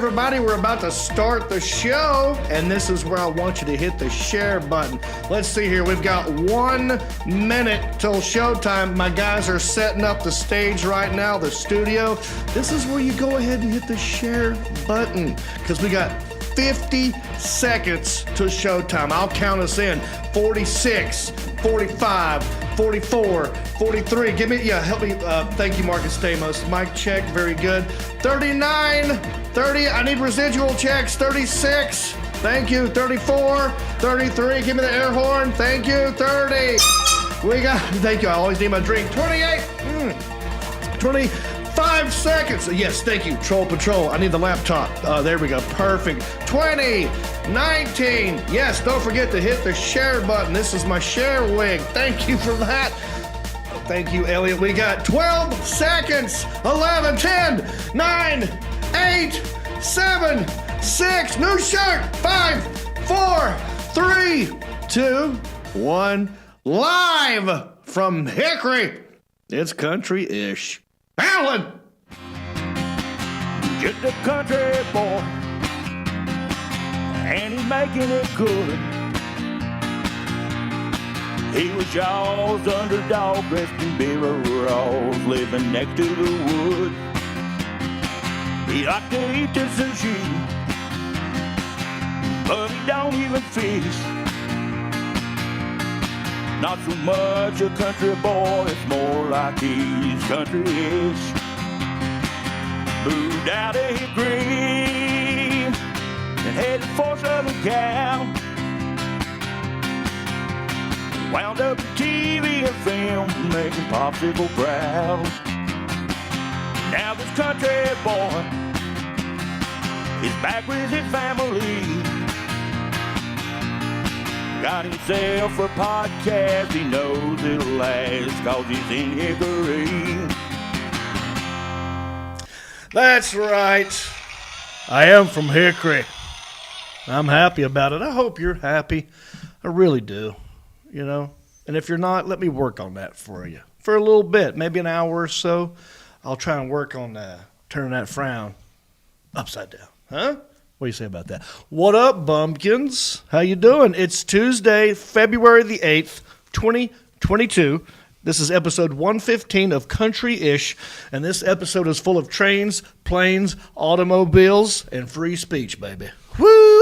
everybody. We're about to start the show, and this is where I want you to hit the share button. Let's see here. We've got 1 minute till showtime. My guys are setting up the stage right now, the studio. This is where you go ahead and hit the share button because we got 50 seconds to showtime. I'll count us in. 46, 45, 44, 43. Help me. Thank you, Marcus Stamos. Mic check, very good. 39, 30. I need residual checks. 36. Thank you. 34, 33. Give me the air horn. Thank you. 30. Thank you. I always need my drink. 28. 25 seconds. Yes, thank you. Troll Patrol. I need the laptop. There we go. Perfect. 20, 19. Yes, don't forget to hit the share button. This is my share wig. Thank you for that. Thank you, Elliot. We got 12 seconds. 11, 10, 9, 8, 7, 6. New shirt. 5, 4, 3, 2, 1. Live from Hickory. It's country-ish. Alan! Just a country boy, and he's making it good. He was Shaw's underdog, dressed in overalls, living next to the wood. He liked to eat the sushi, but he don't even fish. Not so much a country boy, it's more like he's country-ish. Moved out of Hickory and headed for Southern Cal. Wound up in TV and film, making Popsicle proud. Now this country boy is back with his family. Got himself a podcast, he knows it'll last, cause he's in Hickory. That's right. I am from Hickory. I'm happy about it. I hope you're happy. I really do, you know. And if you're not, let me work on that for you. For a little bit, maybe an hour or so. I'll try and work on turning that frown upside down. Huh? What do you say about that? What up, bumpkins? How you doing? It's Tuesday, February the 8th, 2022. This is episode 115 of Country-ish, and this episode is full of trains, planes, automobiles, and free speech, baby. Woo!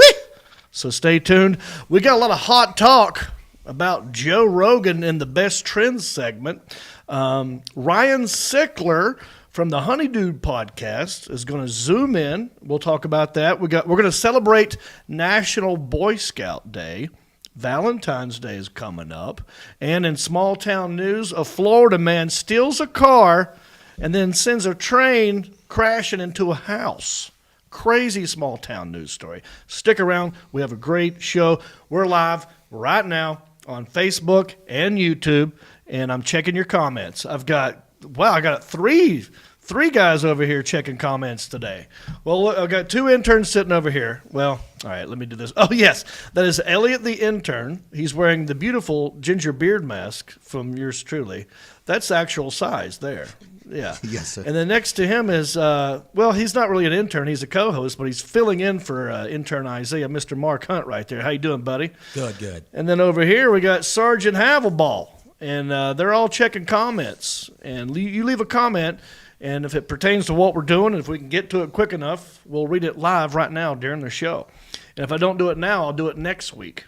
So stay tuned. We got a lot of hot talk about Joe Rogan in the Best Trends segment. RYAN Sickler from the Honeydew podcast is going to zoom in. We'll talk about that. We're going to celebrate National Boy Scout Day. Valentine's Day is coming up. And in small town news, a Florida man steals a car and then sends a train crashing into a house. Crazy small town news story. Stick around. We have a great show. We're live right now on Facebook and YouTube, and I'm checking your comments. I got three guys over here checking comments today. Well, look, I've got 2 interns sitting over here. Well, all right, let me do this. Oh, yes, that is Elliot the intern. He's wearing the beautiful ginger beard mask from yours truly. That's actual size there. Yeah. Yes, sir. And then next to him is, he's not really an intern. He's a co-host, but he's filling in for intern Isaiah, Mr. Mark Hunt right there. How you doing, buddy? Good. And then over here we got Sergeant Havelball, and they're all checking comments. And you leave a comment, and if it pertains to what we're doing, and if we can get to it quick enough, we'll read it live right now during the show. And if I don't do it now, I'll do it next week.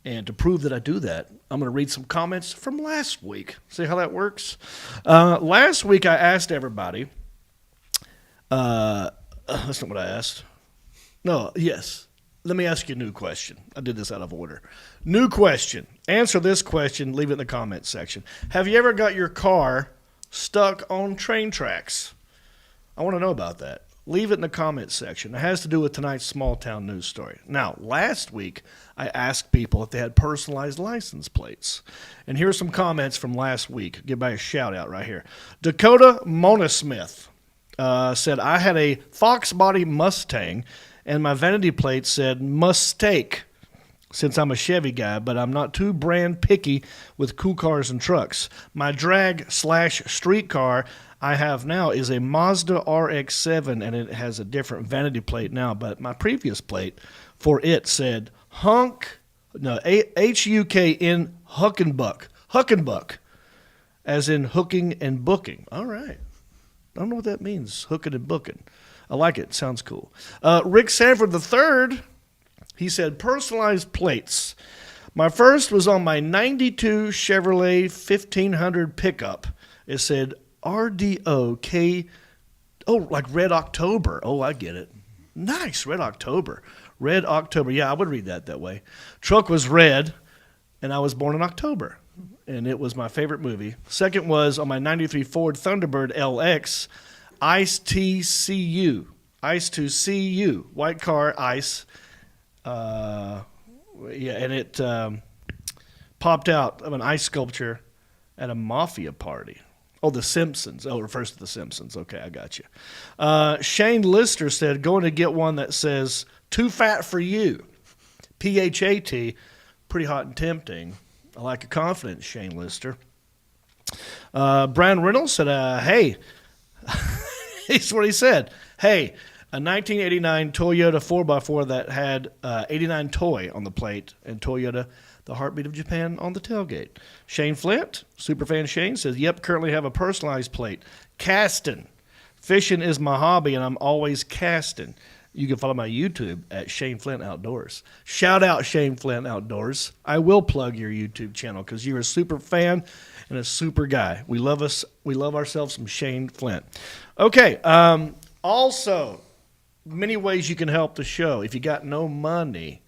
And to prove that I do that, I'm going to read some comments from last week. See how that works? Last week I asked everybody. That's not what I asked. No, yes. Let me ask you a new question. I did this out of order. New question. Answer this question. Leave it in the comments section. Have you ever got your car stuck on train tracks? I want to know about that. Leave it in the comments section. It has to do with tonight's small town news story. Now, last week, I asked people if they had personalized license plates. And here's some comments from last week. Give by a shout out right here. Dakota Monosmith said, I had a Fox body Mustang, and my vanity plate said Mustake, since I'm a Chevy guy, but I'm not too brand picky with cool cars and trucks. My drag/street car, I have now is a Mazda RX-7, and it has a different vanity plate now. But my previous plate for it said H-U-K-N Huckenbuck, as in hooking and booking. All right. I don't know what that means, hooking and booking. I like it. Sounds cool. Rick Sanford III, he said, personalized plates. My first was on my 92 Chevrolet 1500 pickup. It said RDOK, like Red October. Oh, I get it. Nice, Red October. Red October. Yeah, I would read that way. Truck was red, and I was born in October, and it was my favorite movie. Second was on my 93 Ford Thunderbird LX, Ice TCU. Ice to CU. White car, ice. And it popped out of an ice sculpture at a mafia party. Oh, The Simpsons. Oh, it refers to The Simpsons. Okay, I got you. Shane Lister said, going to get one that says, too fat for you. PHAT. Pretty hot and tempting. I like your confidence, Shane Lister. Brian Reynolds said, hey. Here's what he said. Hey, a 1989 Toyota 4x4 that had 89 Toy on the plate, and Toyota, the heartbeat of Japan, on the tailgate. Shane Flint, superfan Shane, says, yep, currently have a personalized plate. Casting. Fishing is my hobby, and I'm always casting. You can follow my YouTube at Shane Flint Outdoors. Shout out Shane Flint Outdoors. I will plug your YouTube channel because you're a super fan and a super guy. We love ourselves some Shane Flint. Okay. Also, many ways you can help the show. If you got no money,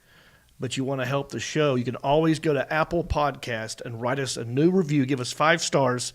but you want to help the show, you can always go to Apple Podcast and write us a new review. Give us 5 stars,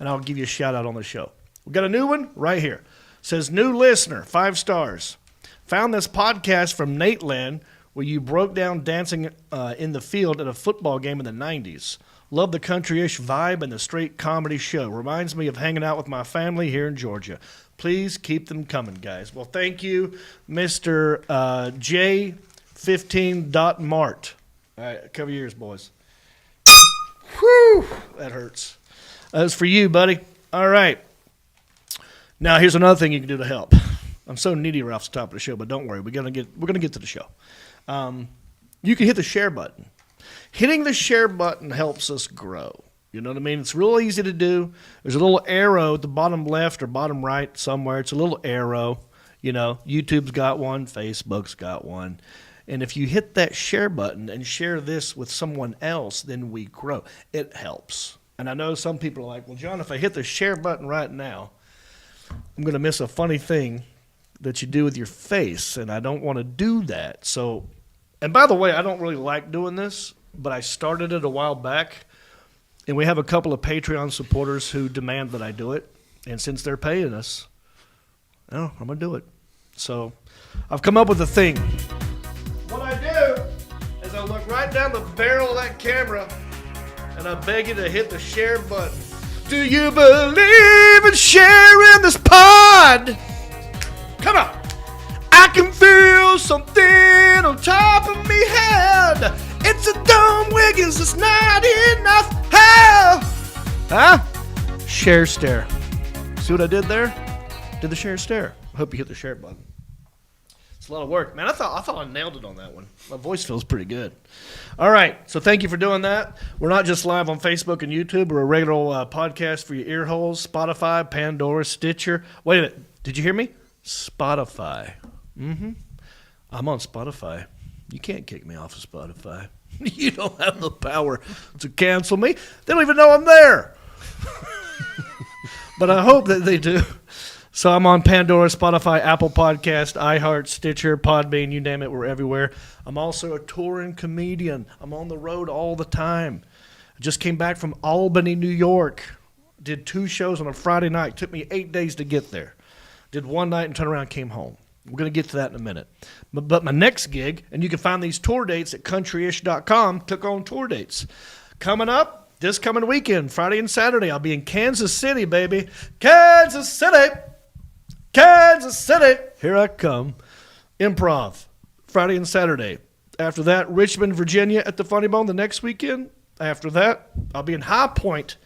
and I'll give you a shout out on the show. We got a new one right here. It says, new listener, 5 stars. Found this podcast from Nateland where you broke down dancing in the field at a football game in the 90s. Love the country-ish vibe and the straight comedy show. Reminds me of hanging out with my family here in Georgia. Please keep them coming, guys. Well, thank you, Mr. J15.mart. All right, cover your ears, boys. Whew, that hurts. That's for you, buddy. All right. Now, here's another thing you can do to help. I'm so needy right off the top of the show, but don't worry. We're gonna get to the show. You can hit the share button. Hitting the share button helps us grow. You know what I mean? It's real easy to do. There's a little arrow at the bottom left or bottom right somewhere. It's a little arrow. You know, YouTube's got one. Facebook's got one. And if you hit that share button and share this with someone else, then we grow. It helps. And I know some people are like, well, John, if I hit the share button right now, I'm going to miss a funny thing that you do with your face, and I don't want to do that. So, and by the way, I don't really like doing this, but I started it a while back, and we have a couple of Patreon supporters who demand that I do it, and since they're paying us, I'm going to do it. So, I've come up with a thing. What I do is I look right down the barrel of that camera, and I beg you to hit the share button. Do you believe in sharing this pod? Come on. I can feel something on top of me head. It's a dumb Wiggins, it's not enough. How? Huh? Share stare. See what I did there? Did the share stare. I hope you hit the share button. It's a lot of work. Man, I thought I nailed it on that one. My voice feels pretty good. All right, so thank you for doing that. We're not just live on Facebook and YouTube. We're a regular podcast for your ear holes. Spotify, Pandora, Stitcher. Wait a minute. Did you hear me? Spotify. I'm on Spotify. You can't kick me off of Spotify. You don't have the power to cancel me. They don't even know I'm there. But I hope that they do. So I'm on Pandora, Spotify, Apple Podcast, iHeart, Stitcher, Podbean, you name it, we're everywhere. I'm also a touring comedian. I'm on the road all the time. I just came back from Albany, New York. Did 2 shows on a Friday night. Took me 8 days to get there. Did one night and turned around and came home. We're going to get to that in a minute. But my next gig, and you can find these tour dates at countryish.com. Click on tour dates. Coming up this coming weekend, Friday and Saturday, I'll be in Kansas City, baby. Kansas City. Kansas City. Here I come. Improv. Friday and Saturday. After that, Richmond, Virginia at the Funny Bone the next weekend. After that, I'll be in High Point,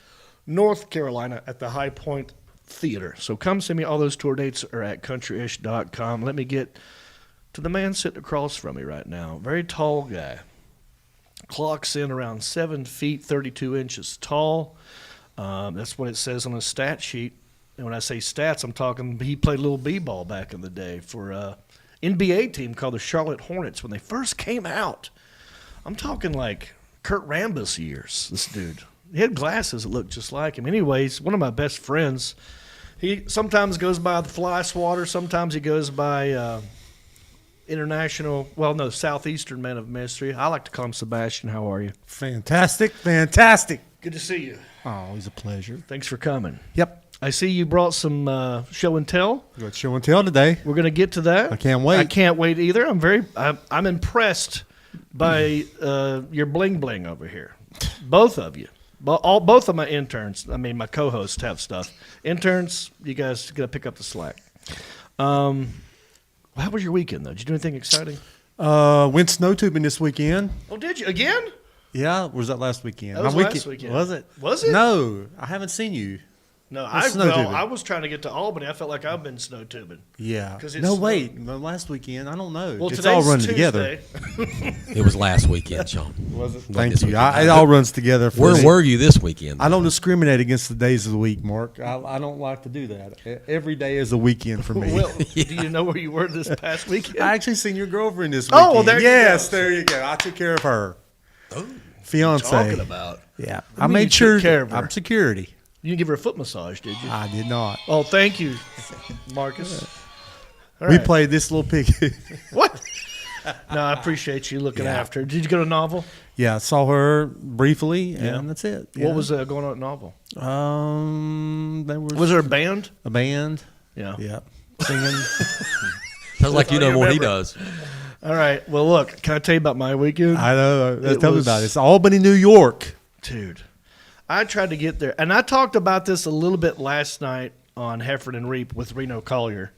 North Carolina at the High Point theater. So come see me. All those tour dates are at countryish.com. Let me get to the man sitting across from me right now. Very tall guy. Clocks in around 7 feet, 32 inches tall. That's what it says on a stat sheet. And when I say stats, I'm talking he played little b-ball back in the day for an NBA team called the Charlotte Hornets when they first came out. I'm talking like Kurt Rambis years, this dude. He had glasses that looked just like him. Anyways, one of my best friends, he sometimes goes by the Fly Swatter, sometimes he goes by Southeastern Man of Mystery. I like to call him Sebastian. How are you? Fantastic. Good to see you. Oh, always a pleasure. Thanks for coming. Yep. I see you brought some show and tell. We got show and tell today. We're going to get to that. I can't wait. I can't wait either. I'm impressed by your bling bling over here. Both of you. Both of my interns, my co-hosts have stuff. Interns, you guys got to pick up the slack. How was your weekend, though? Did you do anything exciting? Went snow tubing this weekend. Oh, did you? Again? Yeah, or was that last weekend? That was last weekend. Was it? Was it? No, I haven't seen you. No, snow tubing. I was trying to get to Albany. I felt like I've been snow tubing. Yeah. It's No, wait. No, last weekend, I don't know. Well, it's all running Tuesday. together. It was last weekend, Sean. Was it? Not Thank this you. weekend. It all runs together. For Where me. were you this weekend? I don't discriminate against the days of the week, Mark. I don't like to do that. Every day is a weekend for me. Well, do you know where you were this past weekend? I actually seen your girlfriend this weekend. Oh, well, there you yes, go. there you go. I took care of her. Oh, Fiance. Talking about. Yeah, I I mean, made you sure took care of her. I'm security. You didn't give her a foot massage, did you? I did not. Oh, thank you, Marcus. All We right. played this little pig. What? No, I appreciate you looking Yeah. after her. Did you go to Novel? Yeah, I saw her briefly, and Yeah. that's it. What was going on at Novel? There Was there a band? a band? Yeah. Yeah, singing. sounds like you Oh, know you more he remember. does. All right. Well, look, can I tell you about my weekend? I know. It Tell me was- about it. It's Albany, New York. Dude, I tried to get there, and I talked about this a little bit last night on Hefford and Reap with Reno Collier.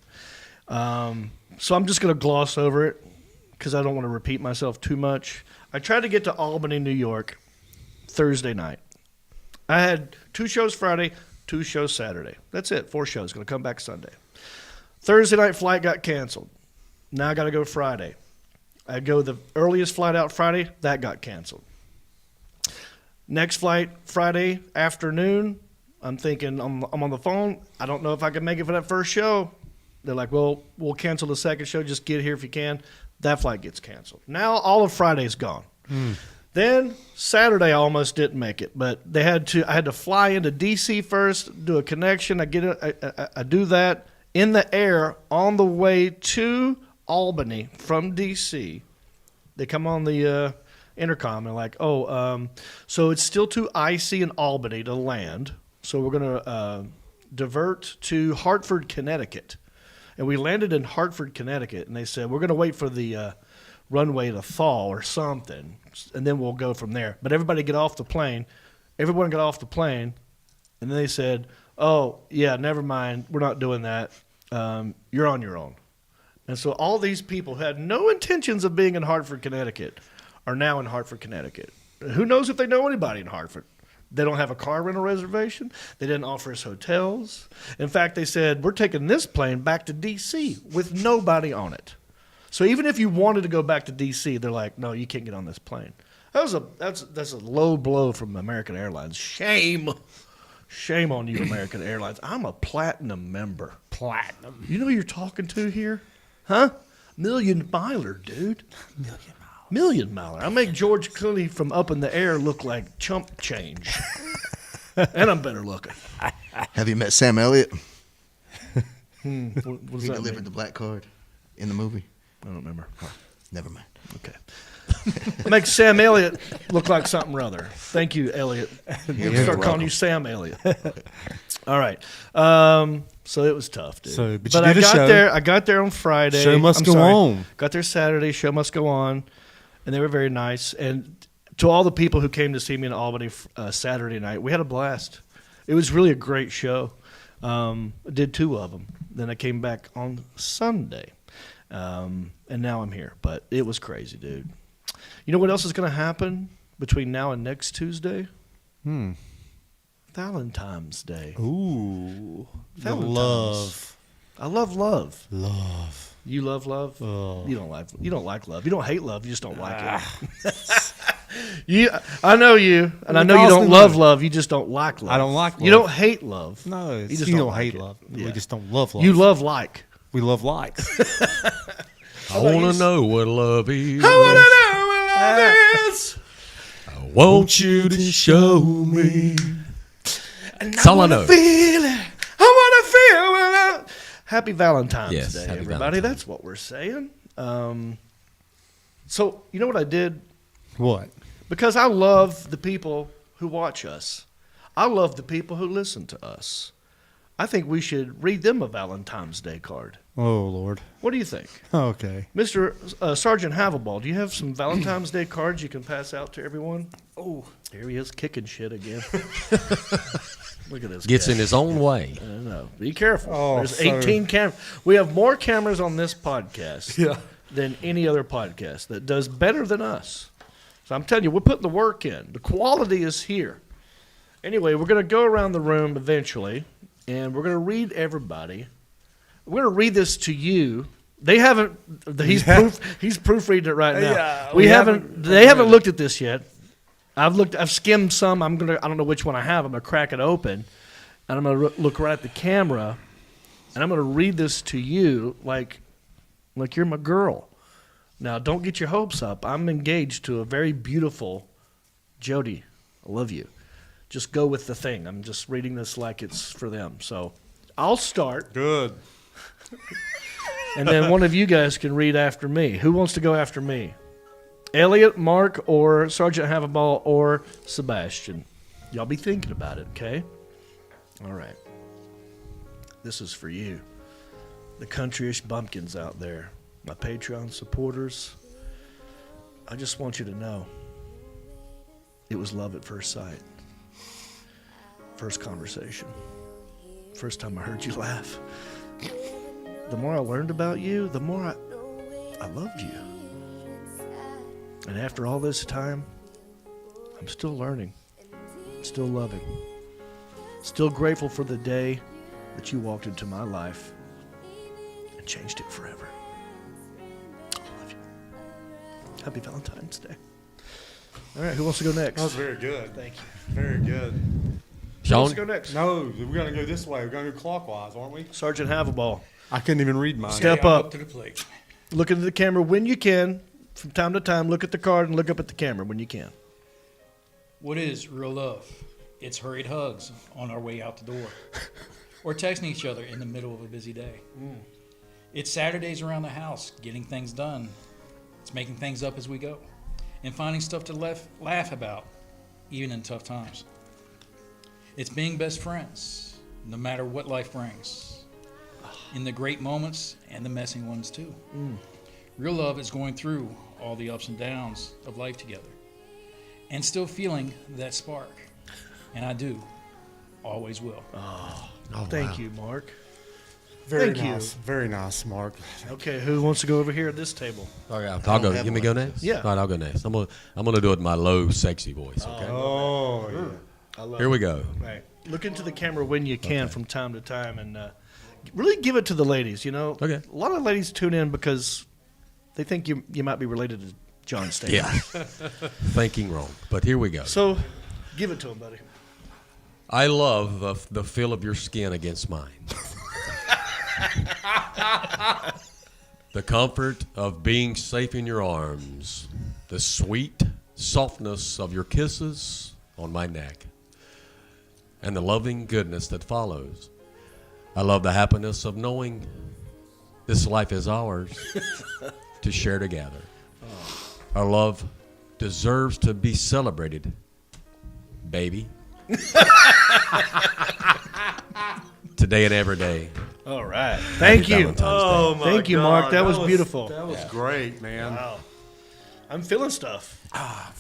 So I'm just going to gloss over it because I don't want to repeat myself too much. I tried to get to Albany, New York, Thursday night. I had 2 shows Friday, 2 shows Saturday. That's it, 4 shows. Going to come back Sunday. Thursday night flight got canceled. Now I got to go Friday. I go the earliest flight out Friday, that got canceled. Next flight, Friday afternoon, I'm thinking I'm on the phone. I don't know if I can make it for that first show. They're like, well, we'll cancel the second show. Just get here if you can. That flight gets canceled. Now all of Friday's gone. Then Saturday I almost didn't make it, but I had to fly into D.C. first, do a connection. I do that in the air on the way to Albany from D.C. They come on the intercom and like, so it's still too icy in Albany to land, so we're going to divert to Hartford, Connecticut. And we landed in Hartford, Connecticut, and they said, we're going to wait for the runway to thaw or something, and then we'll go from there. But everybody get off the plane. Everyone got off the plane, and then they said, oh, yeah, never mind, we're not doing that. You're on your own. And so all these people who had no intentions of being in Hartford, Connecticut, are now in Hartford, Connecticut. Who knows if they know anybody in Hartford? They don't have a car rental reservation. They didn't offer us hotels. In fact, they said, we're taking this plane back to D.C. with nobody on it. So even if you wanted to go back to D.C., they're like, no, you can't get on this plane. That's a low blow from American Airlines. Shame on you, American Airlines. I'm a platinum member. Platinum. You know who you're talking to here? Huh? Million Miler, dude. Million Miler. I make George Clooney from Up in the Air look like chump change. And I'm better looking. Have you met Sam Elliott? What does He that delivered mean? the black card in the movie. I don't remember. Never mind. Okay. I make Sam Elliott look like something or other. Thank you, Elliott. You're Start calling welcome. you Sam Elliott. All right. So it was tough, dude. So, but you I did a got show. there. I got there on Friday. Show must I'm go sorry. on. Got there Saturday. Show must go on, and they were very nice. And to all the people who came to see me in Albany Saturday night, we had a blast. It was really a great show. I did 2 of them. Then I came back on Sunday, and now I'm here. But it was crazy, dude. You know what else is going to happen between now and next Tuesday? Valentine's Day. Ooh. The Valentine's. love. I love love. Love. You love love? Oh. You don't like love. You don't hate love. You just don't like it. I know you, and I know you don't love love. You just don't like love. I don't like You love. don't hate love. No, you it's, just you don't don't like hate it. love. Yeah. We just don't love love. You love like. We love likes. I want to know what love is. Is. I want you to show me. And That's all I know. Feel it. I want to feel it. Happy Valentine's Yes, Day, happy everybody. Valentine's. That's what we're saying. So, you know what I did? What? Because I love the people who watch us. I love the people who listen to us. I think we should read them a Valentine's Day card. Oh, Lord. What do you think? Okay. Mr. Sergeant Havelball, do you have some Valentine's Day cards you can pass out to everyone? Oh, here he is kicking shit again. Look at this Gets guy. in his own way. I know. Be careful. Oh, There's so- 18 cameras. We have more cameras on this podcast than any other podcast that does better than us. So I'm telling you, we're putting the work in. The quality is here. Anyway, we're going to go around the room eventually, and we're going to read everybody. We're going to read this to you. They haven't. He's proofreading it right now. Yeah, we we haven't. haven't They haven't read it. looked at this yet. I've skimmed some. I don't know which one I have. I'm gonna crack it open, and I'm gonna look right at the camera, and I'm gonna read this to you like you're my girl. Now, don't get your hopes up. I'm engaged to a very beautiful Jody. I love you. Just go with the thing. I'm just reading this like it's for them. So I'll start, Good. and then one of you guys can read after me. Who wants to go after me? Elliot, Mark, or Sergeant Havelball, or Sebastian. Y'all be thinking about it, okay? All right. This is for you. The countryish bumpkins out there. My Patreon supporters. I just want you to know. It was love at first sight. First conversation. First time I heard you laugh. The more I learned about you, the more I loved you. And after all this time, I'm still learning, still loving, still grateful for the day that you walked into my life and changed it forever. I love you. Happy Valentine's Day. All right, who wants to go next? That was very good. Thank you. Very good. Who wants Sean? to go next? No, we're going to go this way. We're going to go clockwise, aren't we? Sergeant Havelball. I couldn't even read mine. Step up. to the plate. Look into the camera when you can. From time to time, look at the card and look up at the camera when you can. What is real love? It's hurried hugs on our way out the door, or texting each other in the middle of a busy day. It's Saturdays around the house, getting things done. It's making things up as we go, and finding stuff to laugh about, even in tough times. It's being best friends, no matter what life brings, in the great moments and the messy ones too. Real love is going through all the ups and downs of life together and still feeling that spark. And I do. Always will. Thank you, Mark. Very Thank you. nice. Very nice, Mark. Okay, who wants to go over here at this table? I'll don't go. have Give me one. go next. Yeah. All right, I'll go next. I'm gonna do it in my low, sexy voice. Okay. Oh, yeah. I love Here we go. Right. Look into the camera when you can from time to time and really give it to the ladies, you know? Okay. A lot of ladies tune in because they think you might be related to John Stamos. Yeah. Thinking wrong, but here we go. So give it to him, buddy. I love the feel of your skin against mine. The comfort of being safe in your arms. The sweet softness of your kisses on my neck. And the loving goodness that follows. I love the happiness of knowing this life is ours to share together. Our love deserves to be celebrated, baby. Today and every day. All right. Thank Happy you. Valentine's Day. Thank you, Mark. That was beautiful. That was great, man. Wow. I'm feeling stuff.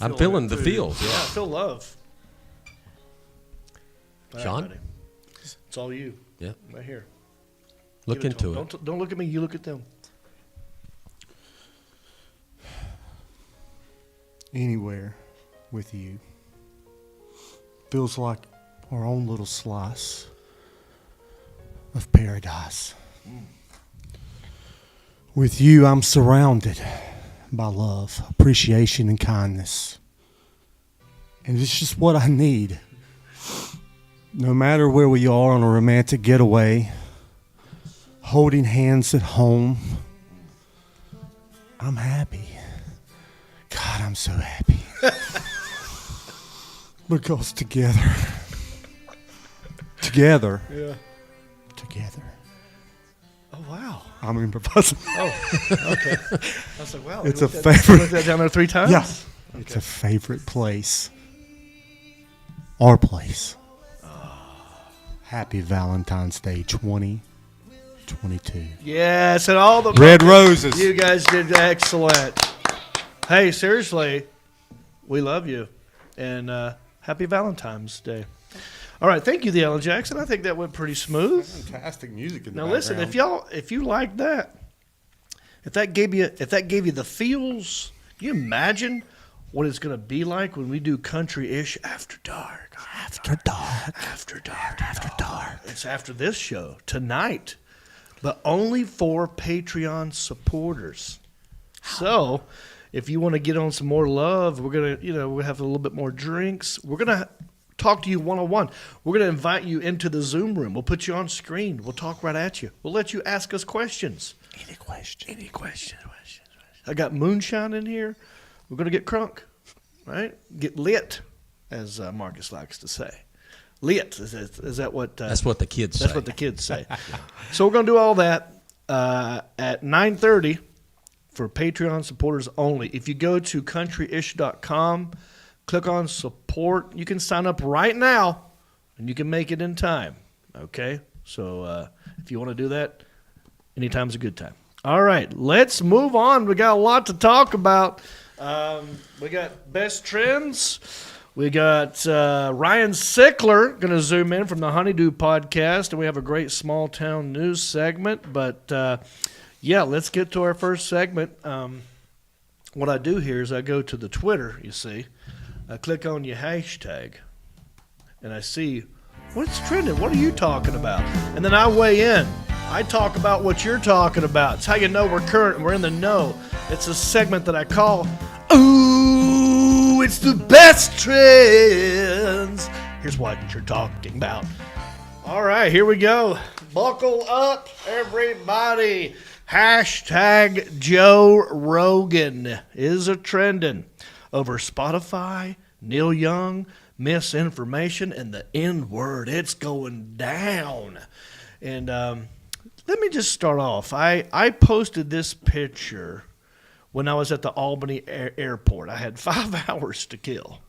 I'm feeling the feels. Yeah, I Yeah. feel love. All right, Sean? buddy. It's all you. Yeah. Right here. Look Give to into him. it. Don't look at me. You look at them. Anywhere with you feels like our own little slice of paradise. With you, I'm surrounded by love, appreciation, and kindness. And it's just what I need. No matter where we are on a romantic getaway, holding hands at home, I'm happy. God, I'm so happy. Because together. Yeah. Together. Oh, wow. I'm improvising. Okay. I was like, wow. It's you a looked at- favorite. you looked at that down there 3 times? Yeah. It's a favorite place. Our place. Happy Valentine's Day 2022. Yes, and all the Red roses. You guys did excellent. Hey, seriously, we love you, and happy Valentine's Day. All right, thank you, the Alan Jackson. I think that went pretty smooth. Fantastic music in the Now listen, if you like that, if that gave you the feels, can you imagine what it's gonna be like when we do country-ish after dark? After dark. It's after this show tonight, but only for Patreon supporters. So, if you want to get on some more love, we'll have a little bit more drinks. We're gonna talk to you one-on-one. We're gonna invite you into the Zoom room. We'll put you on screen. We'll talk right at you. We'll let you ask us questions. Any question. I got moonshine in here. We're gonna get crunk, right? Get lit, as Marcus likes to say. Lit is that what? That's what the kids say. That's what the kids say. So we're gonna do all that at 9:30 for Patreon supporters only. If you go to countryish.com, click on support. You can sign up right now, and you can make it in time. Okay? So if you want to do that, anytime's a good time. All right, let's move on. We got a lot to talk about. We got best trends. We got RYAN SICKLER going to zoom in from the Honeydew podcast, and we have a great small town news segment. But, yeah, let's get to our first segment. What I do here is I go to the Twitter, you see. I click on your hashtag, and I see what's trending. What are you talking about? And then I weigh in. I talk about what you're talking about. It's how you know we're current and we're in the know. It's a segment that I call, Ooh, it's the best trends. Here's what you're talking about. All right, here we go. Buckle up, everybody. Hashtag Joe Rogan is a trending over Spotify, Neil Young, misinformation, and the N-word. It's going down. And let me just start off. I posted this picture when I was at the Albany airport. I had 5 hours to kill.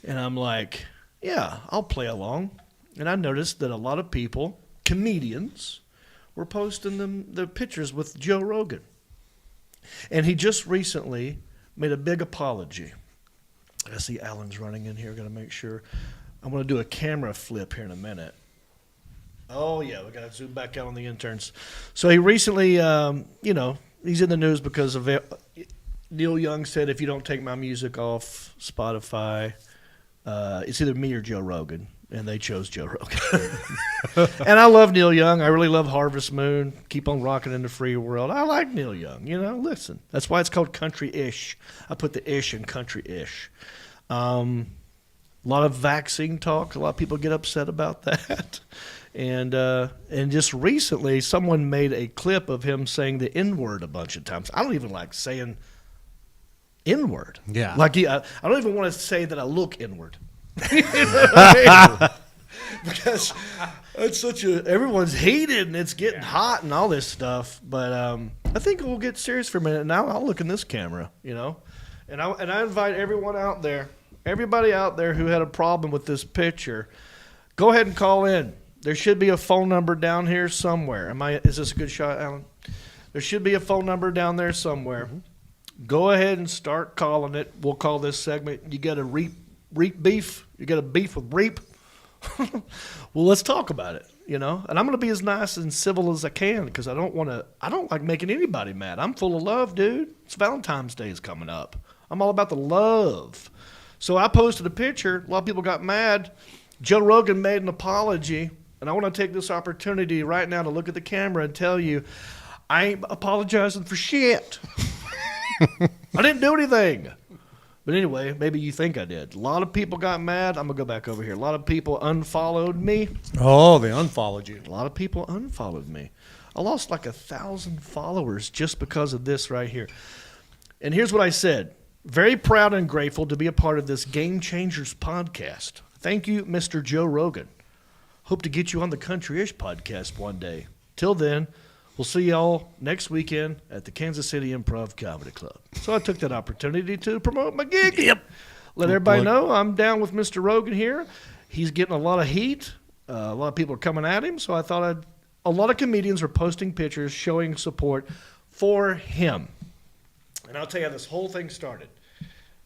And I'm like, yeah, I'll play along. And I noticed that a lot of people, comedians, were posting the pictures with Joe Rogan. And he just recently made a big apology. I see Alan's running in here. Got to make sure. I'm going to do a camera flip here in a minute. Oh, yeah, we got to zoom back out on the interns. So he recently, he's in the news because of it. Neil Young said, if you don't take my music off Spotify, it's either me or Joe Rogan. And they chose Joe Rogan. And I love Neil Young. I really love Harvest Moon. Keep on rocking in the free world. I like Neil Young. Listen. That's why it's called country-ish. I put the ish in country-ish. A lot of vaccine talk. A lot of people get upset about that. And just recently, someone made a clip of him saying the N-word a bunch of times. I don't even like saying N-word. Yeah. I don't even want to say that I look N-word. You know what I mean? Because it's everyone's heated and it's getting hot and all this stuff. But I think we'll get serious for a minute. Now I'll look in this camera, and I invite everyone out there, everybody out there who had a problem with this picture, go ahead and call in. There should be a phone number down here somewhere. Is this a good shot, Alan? There should be a phone number down there somewhere. Mm-hmm. Go ahead and start calling it. We'll call this segment, You Got a Reep beef? You got a beef with Reep? Well, let's talk about it, And I'm going to be as nice and civil as I can because I don't like making anybody mad. I'm full of love, dude. It's Valentine's Day is coming up. I'm all about the love. So I posted a picture. A lot of people got mad. Joe Rogan made an apology, and I want to take this opportunity right now to look at the camera and tell you, I ain't apologizing for shit. I didn't do anything. But anyway, maybe you think I did. A lot of people got mad. I'm going to go back over here. A lot of people unfollowed me. Oh, they unfollowed you. A lot of people unfollowed me. I lost like 1,000 followers just because of this right here. And here's what I said. Very proud and grateful to be a part of this Game Changers podcast. Thank you, Mr. Joe Rogan. Hope to get you on the Country-ish podcast one day. Till then, we'll see y'all next weekend at the Kansas City Improv Comedy Club. So I took that opportunity to promote my gig. Yep. Let everybody know I'm down with Mr. Rogan here. He's getting a lot of heat. A lot of people are coming at him. So I thought a lot of comedians are posting pictures showing support for him. And I'll tell you how this whole thing started.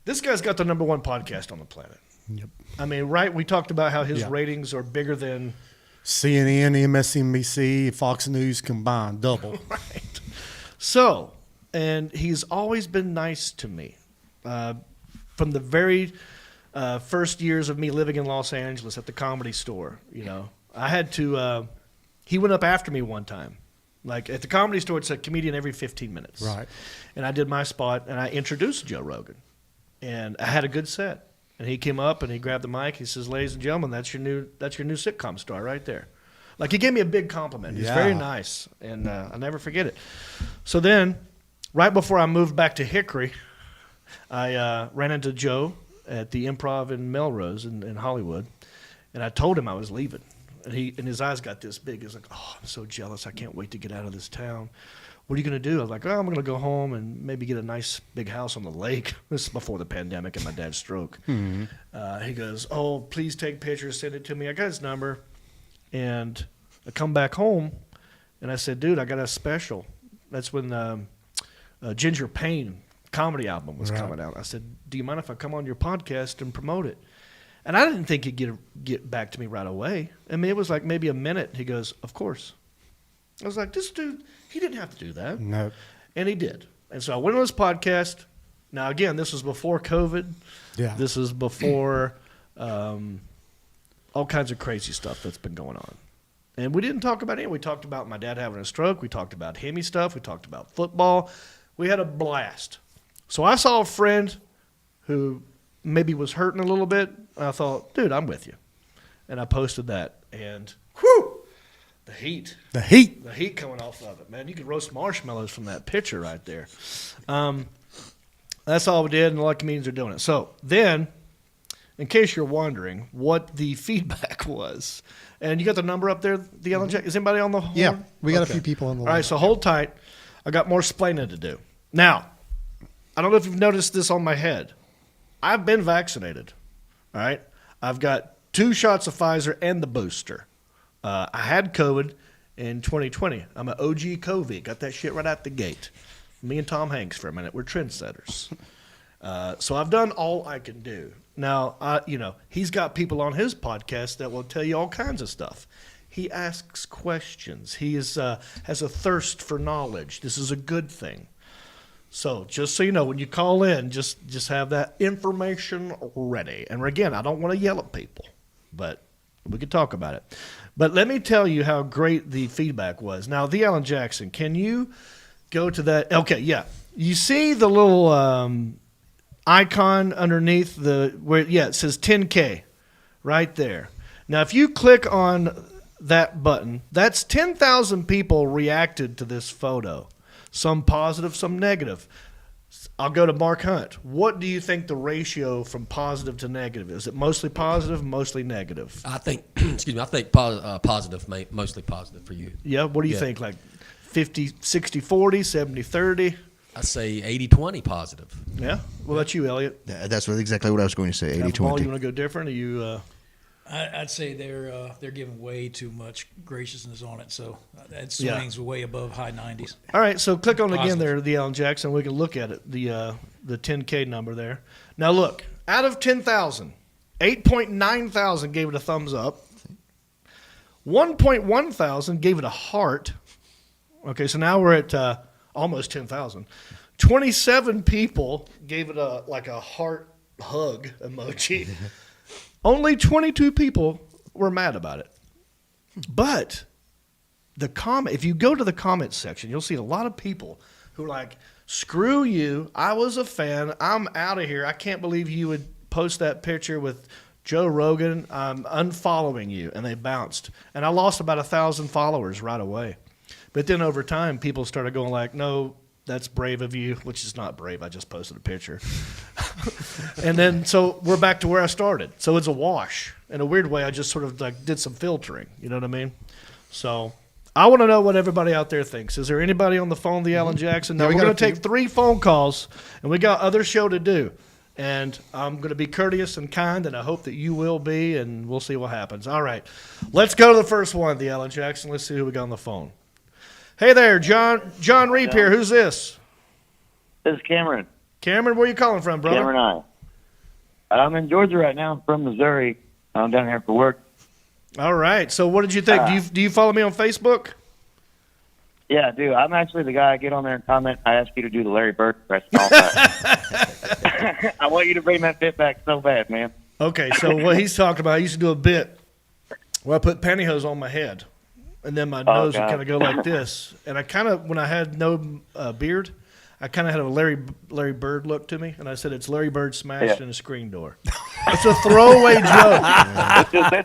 This guy's got the #1 podcast on the planet. Yep. I mean, right? We talked about how his ratings are bigger than CNN, MSNBC, Fox News combined, double. Right. So, and he's always been nice to me. From the very first years of me living in Los Angeles at the Comedy Store, you know, I had to, he went up after me one time. Like at the Comedy Store, it's a comedian every 15 minutes. Right. And I did my spot, and I introduced Joe Rogan. And I had a good set. And he came up and he grabbed the mic. He says, "Ladies and gentlemen, that's your new sitcom star right there." Like he gave me a big compliment. He's very nice, and I'll never forget it. So then, right before I moved back to Hickory, I ran into Joe at the Improv in Melrose in Hollywood, and I told him I was leaving. And his eyes got this big. He's like, "Oh, I'm so jealous. I can't wait to get out of this town. What are you going to do?" I was like, "Oh, I'm going to go home and maybe get a nice big house on the lake." This is before the pandemic and my dad's stroke. Mm-hmm. He goes, "Oh, please take pictures, send it to me." I got his number, and I come back home, and I said, "Dude, I got a special." That's when Ginger Payne comedy album was coming out. I said, "Do you mind if I come on your podcast and promote it?" And I didn't think he'd get back to me right away. I mean, it was like maybe a minute. He goes, "Of course." I was like, this dude, he didn't have to do that. No. And he did. And so I went on his podcast. Now, again, this was before COVID. Yeah. This is before all kinds of crazy stuff that's been going on. And we didn't talk about it. We talked about my dad having a stroke. We talked about Hemi stuff. We talked about football. We had a blast. So I saw a friend who maybe was hurting a little bit. I thought, dude, I'm with you. And I posted that. And whew! The heat. The heat coming off of it, man. You could roast marshmallows from that picture right there. That's all we did, and a lot of comedians are doing it. So then, in case you're wondering what the feedback was, and you got the number up there, the Ellen Jack. Is anybody on the horn? Yeah, we got a few people on the line. All right, so hold tight. I got more explaining to do. Now, I don't know if you've noticed this on my head. I've been vaccinated. All right? I've got 2 shots of Pfizer and the booster. I had COVID in 2020. I'm an OG COVID. Got that shit right out the gate. Me and Tom Hanks for a minute. We're trendsetters. So I've done all I can do. Now, he's got people on his podcast that will tell you all kinds of stuff. He asks questions. He has a thirst for knowledge. This is a good thing. So just so you know, when you call in, just have that information ready. And again, I don't want to yell at people, but we could talk about it. But let me tell you how great the feedback was. Now, the Alan Jackson, can you go to that? Okay, yeah. You see the little icon underneath it says 10K right there. Now, if you click on that button, that's 10,000 people reacted to this photo. Some positive, some negative. I'll go to Mark Hunt. What do you think the ratio from positive to negative is? Is it mostly positive, mostly negative? I think, positive, mostly positive for you. Yeah, what do you think? Like 50, 60, 40, 70, 30? I say 80-20 positive. Yeah? What about you, Elliot? That's really exactly what I was going to say, 80-20. Paul, you want to go different? Are you... I'd say they're giving way too much graciousness on it, so that swings way above high 90s. All right, so click on again there, the Alan Jackson. We can look at it, the 10K number there. Now look, out of 10,000, 8.9 thousand gave it a thumbs up. 1.1 thousand gave it a heart. Okay, so now we're at almost 10,000. 27 people gave it a heart hug emoji. Only 22 people were mad about it. But if you go to the comments section, you'll see a lot of people who are like, screw you, I was a fan, I'm out of here. I can't believe you would post that picture with Joe Rogan. I'm unfollowing you. And they bounced. And I lost about 1,000 followers right away. But then over time, people started going like, no, that's brave of you, which is not brave. I just posted a picture. And then, so we're back to where I started. So it's a wash. In a weird way, I just sort of like did some filtering. You know what I mean? So I want to know what everybody out there thinks. Is there anybody on the phone, the Alan Jackson? Now, we're going to take 3 phone calls, and we got other show to do. And I'm going to be courteous and kind, and I hope that you will be, and we'll see what happens. All right. Let's go to the first one, the Alan Jackson. Let's see who we got on the phone. Hey there, Jon Reep here. Who's this? This is Cameron. Cameron, where you calling from, brother? Cameron, I'm in Georgia right now. I'm from Missouri. I'm down here for work. All right. So what did you think? Do you follow me on Facebook? Yeah, I do. I'm actually the guy I get on there and comment. I ask you to do the Larry Bird impression all the time. I want you to bring that bit back so bad, man. Okay, so what he's talking about, I used to do a bit where I put pantyhose on my head, and then my nose would kind of go like this. And I kind of, when I had no beard, I kind of had a Larry Bird look to me, and I said, it's Larry Bird smashed in a screen door. It's a throwaway joke.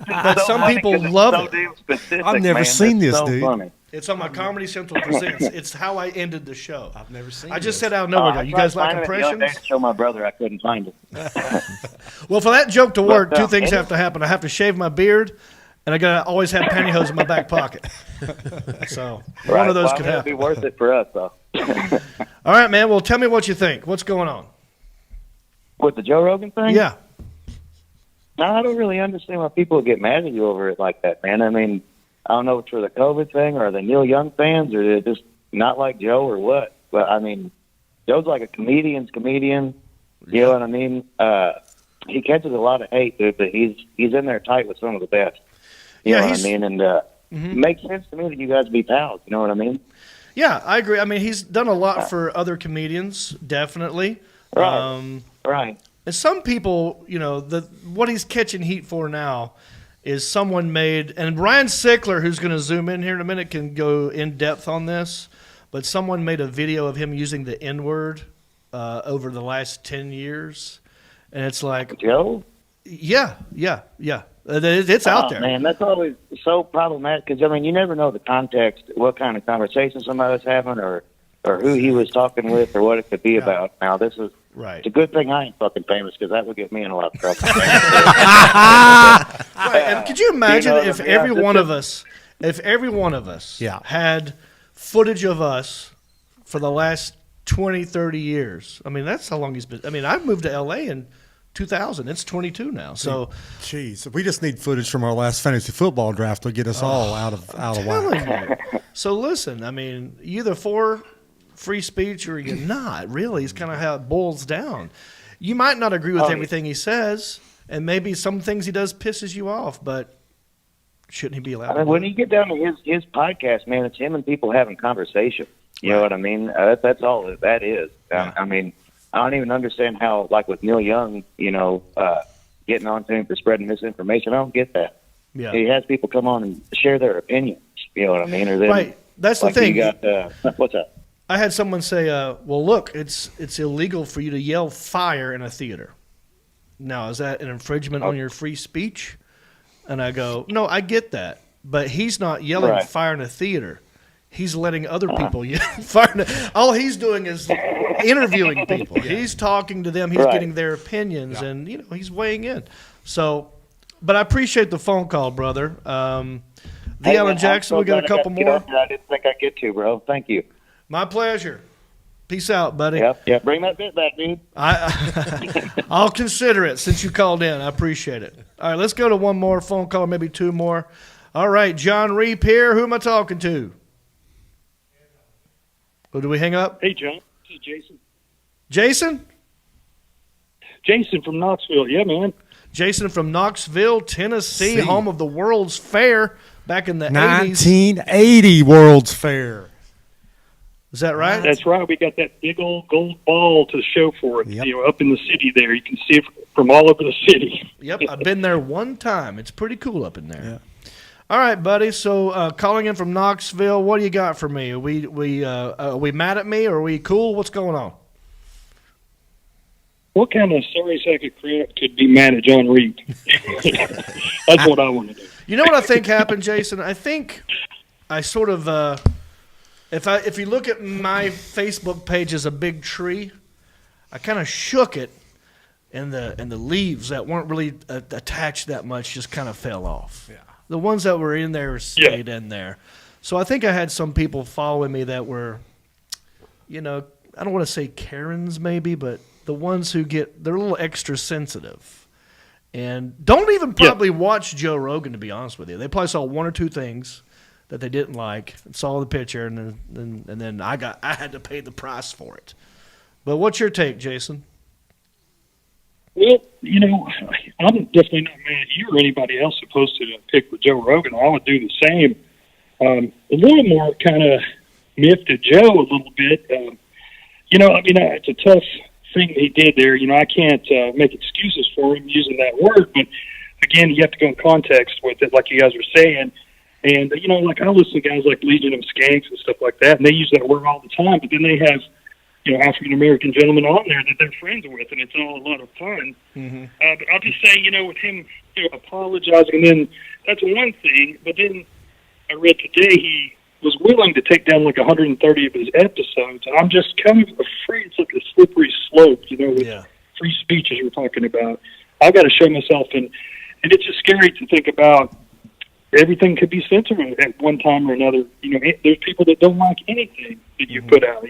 But so some people love so it. damn specific, I've never man. seen That's this, so dude. Funny. It's on my Comedy Central Presents. It's how I ended the show. I've never seen I just this. said out of nowhere, I you tried guys like finding it the other day impressions? to show my brother. I couldn't find it. Well, for that joke to work, But, 2 things have to happen. I have to shave my beard, and I got to always have pantyhose in my back pocket. So one of those could It'd happen. be worth it for us, though. All right, man. Well, tell me what you think. What's going on? With the Joe Rogan thing? Yeah. No, I don't really understand why people get mad at you over it like that, man. I mean, I don't know if it's for the COVID thing or the Neil Young fans or they're just not like Joe or what. But, I mean, Joe's like a comedian's comedian. You know what I mean? He catches a lot of hate, dude, but he's in there tight with some of the best. You know what I mean? And it makes sense to me that you guys be pals. You know what I mean? Yeah, I agree. I mean, he's done a lot for other comedians, definitely. Right. Right. And some people, you know, what he's catching heat for now is someone made, and RYAN SICKLER, who's going to zoom in here in a minute, can go in depth on this, but someone made a video of him using the N-word over the last 10 years. And it's like, Joe? Yeah. It's out there. Man, that's always so problematic because, I mean, you never know the context, what kind of conversation somebody was having or who he was talking with or what it could be about. Now, this is it's a good thing I ain't fucking famous because that would get me in a lot of trouble. Right. And could you imagine if every one of us had footage of us for the last 20, 30 years? I mean, that's how long he's been. I mean, I moved to L.A. in 2000. It's 22 now. So, jeez, we just need footage from our last fantasy football draft to get us all out of whack. So listen, I mean, you either for free speech or you're not. Really, is kind of how it boils down. You might not agree with everything he says, and maybe some things he does pisses you off, but shouldn't he be allowed? I mean, when you get down to his podcast, man, it's him and people having conversation. You know what I mean? That's all that is. Yeah. I mean, I don't even understand how, like with Neil Young, you know, getting on to him for spreading misinformation. I don't get that. Yeah. He has people come on and share their opinions. You know what I mean? Or then, right. That's like the thing. You got, what's up? I had someone say, well, look, it's illegal for you to yell fire in a theater. Now, is that an infringement on your free speech? And I go, no, I get that. But he's not yelling fire in a theater. He's letting other people yell fire. All he's doing is interviewing people. He's talking to them. He's getting their opinions. And, you know, he's weighing in. So, but I appreciate the phone call, brother. Alan Jackson, we got a couple more. I didn't think I'd get to, bro. Thank you. My pleasure. Peace out, buddy. Yep. Bring that bit back, dude. I'll consider it since you called in. I appreciate it. All right, let's go to one more phone call, maybe 2 more. All right, Jon Reep here. Who am I talking to? Oh, do we hang up? Hey, John. This is Jason. Jason? Jason from Knoxville. Yeah, man. Jason from Knoxville, Tennessee, home of the World's Fair back in the 80s. 1980 World's Fair. Is that right? That's right. We got that big old gold ball to show for it. Yep. You know, up in the city there. You can see it from all over the city. Yep, I've been there one time. It's pretty cool up in there. Yeah. All right, buddy. So calling in from Knoxville, what do you got for me? Are we mad at me or are we cool? What's going on? What kind of sorry sack of crap could be mad at Jon Reep? That's what I want to do. You know what I think happened, Jason? I think I sort of if you look at my Facebook page as a big tree, I kind of shook it, and the leaves that weren't really attached that much just kind of fell off. Yeah. The ones that were in there stayed in there. So I think I had some people following me that were, I don't want to say Karens maybe, but the ones who they're a little extra sensitive. And don't even probably watch Joe Rogan, to be honest with you. They probably saw one or two things that they didn't like, and saw the picture, and then I had to pay the price for it. But what's your take, Jason? Well, I'm definitely not mad at you or anybody else who posted a pic with Joe Rogan. I would do the same. A little more kind of miffed at Joe a little bit. It's a tough thing he did there. I can't make excuses for him using that word, but again, you have to go in context with it, like you guys were saying. And, I listen to guys like Legion of Skanks and stuff like that, and they use that word all the time, but then they have African-American gentlemen on there that they're friends with, and it's all a lot of fun. Mm-hmm. But I'll just say, with him apologizing, and then that's one thing, but then I read today he was willing to take down like 130 of his episodes, and I'm just kind of afraid it's like a slippery slope, with free speech as we're talking about. I've got to show myself, and it's just scary to think about everything could be censored at one time or another. There's people that don't like anything that you put out,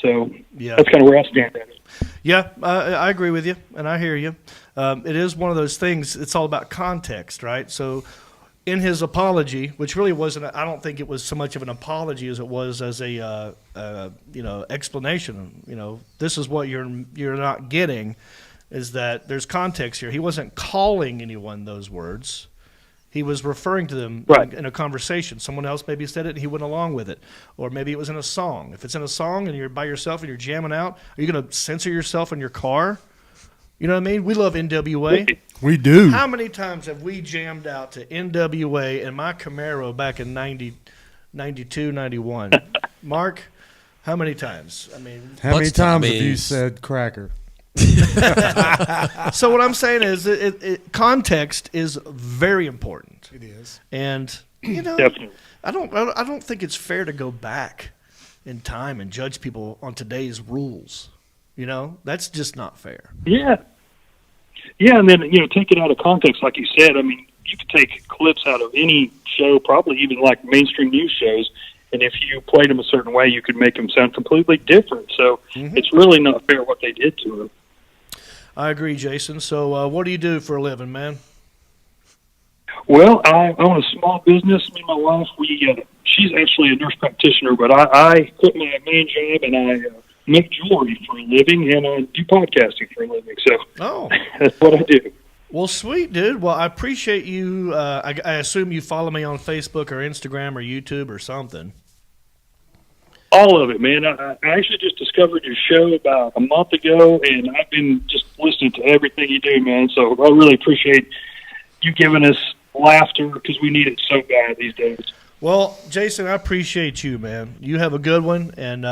So that's kind of where I stand at it. Yeah, I agree with you, and I hear you. It is one of those things, it's all about context, right? So in his apology, which really wasn't, I don't think it was so much of an apology as it was as a, explanation. This is what you're not getting, is that there's context here. He wasn't calling anyone those words. He was referring to them in a conversation. Someone else maybe said it and he went along with it. Or maybe it was in a song. If it's in a song and you're by yourself and you're jamming out, are you going to censor yourself in your car? You know what I mean? We love NWA. We do. How many times have we jammed out to NWA in my Camaro back in 92, 91? Mark, how many times? How many times have you said cracker? So what I'm saying is context is very important. It is. And, Definitely. I don't think it's fair to go back in time and judge people on today's rules. That's just not fair. Yeah. Yeah, and then, take it out of context, like you said. You could take clips out of any show, probably even like mainstream news shows, and if you played them a certain way, you could make them sound completely different. So it's really not fair what they did to him. I agree, Jason. So what do you do for a living, man? Well, I own a small business. Me and my wife, she's actually a nurse practitioner, but I quit my main job and I make jewelry for a living, and I do podcasting for a living. So that's what I do. Well, sweet, dude. Well, I appreciate you. I assume you follow me on Facebook or Instagram or YouTube or something. All of it, man. I actually just discovered your show about a month ago, and I've been just listening to everything you do, man. So I really appreciate you giving us laughter because we need it so bad these days. Well, Jason, I appreciate you, man. You have a good one, and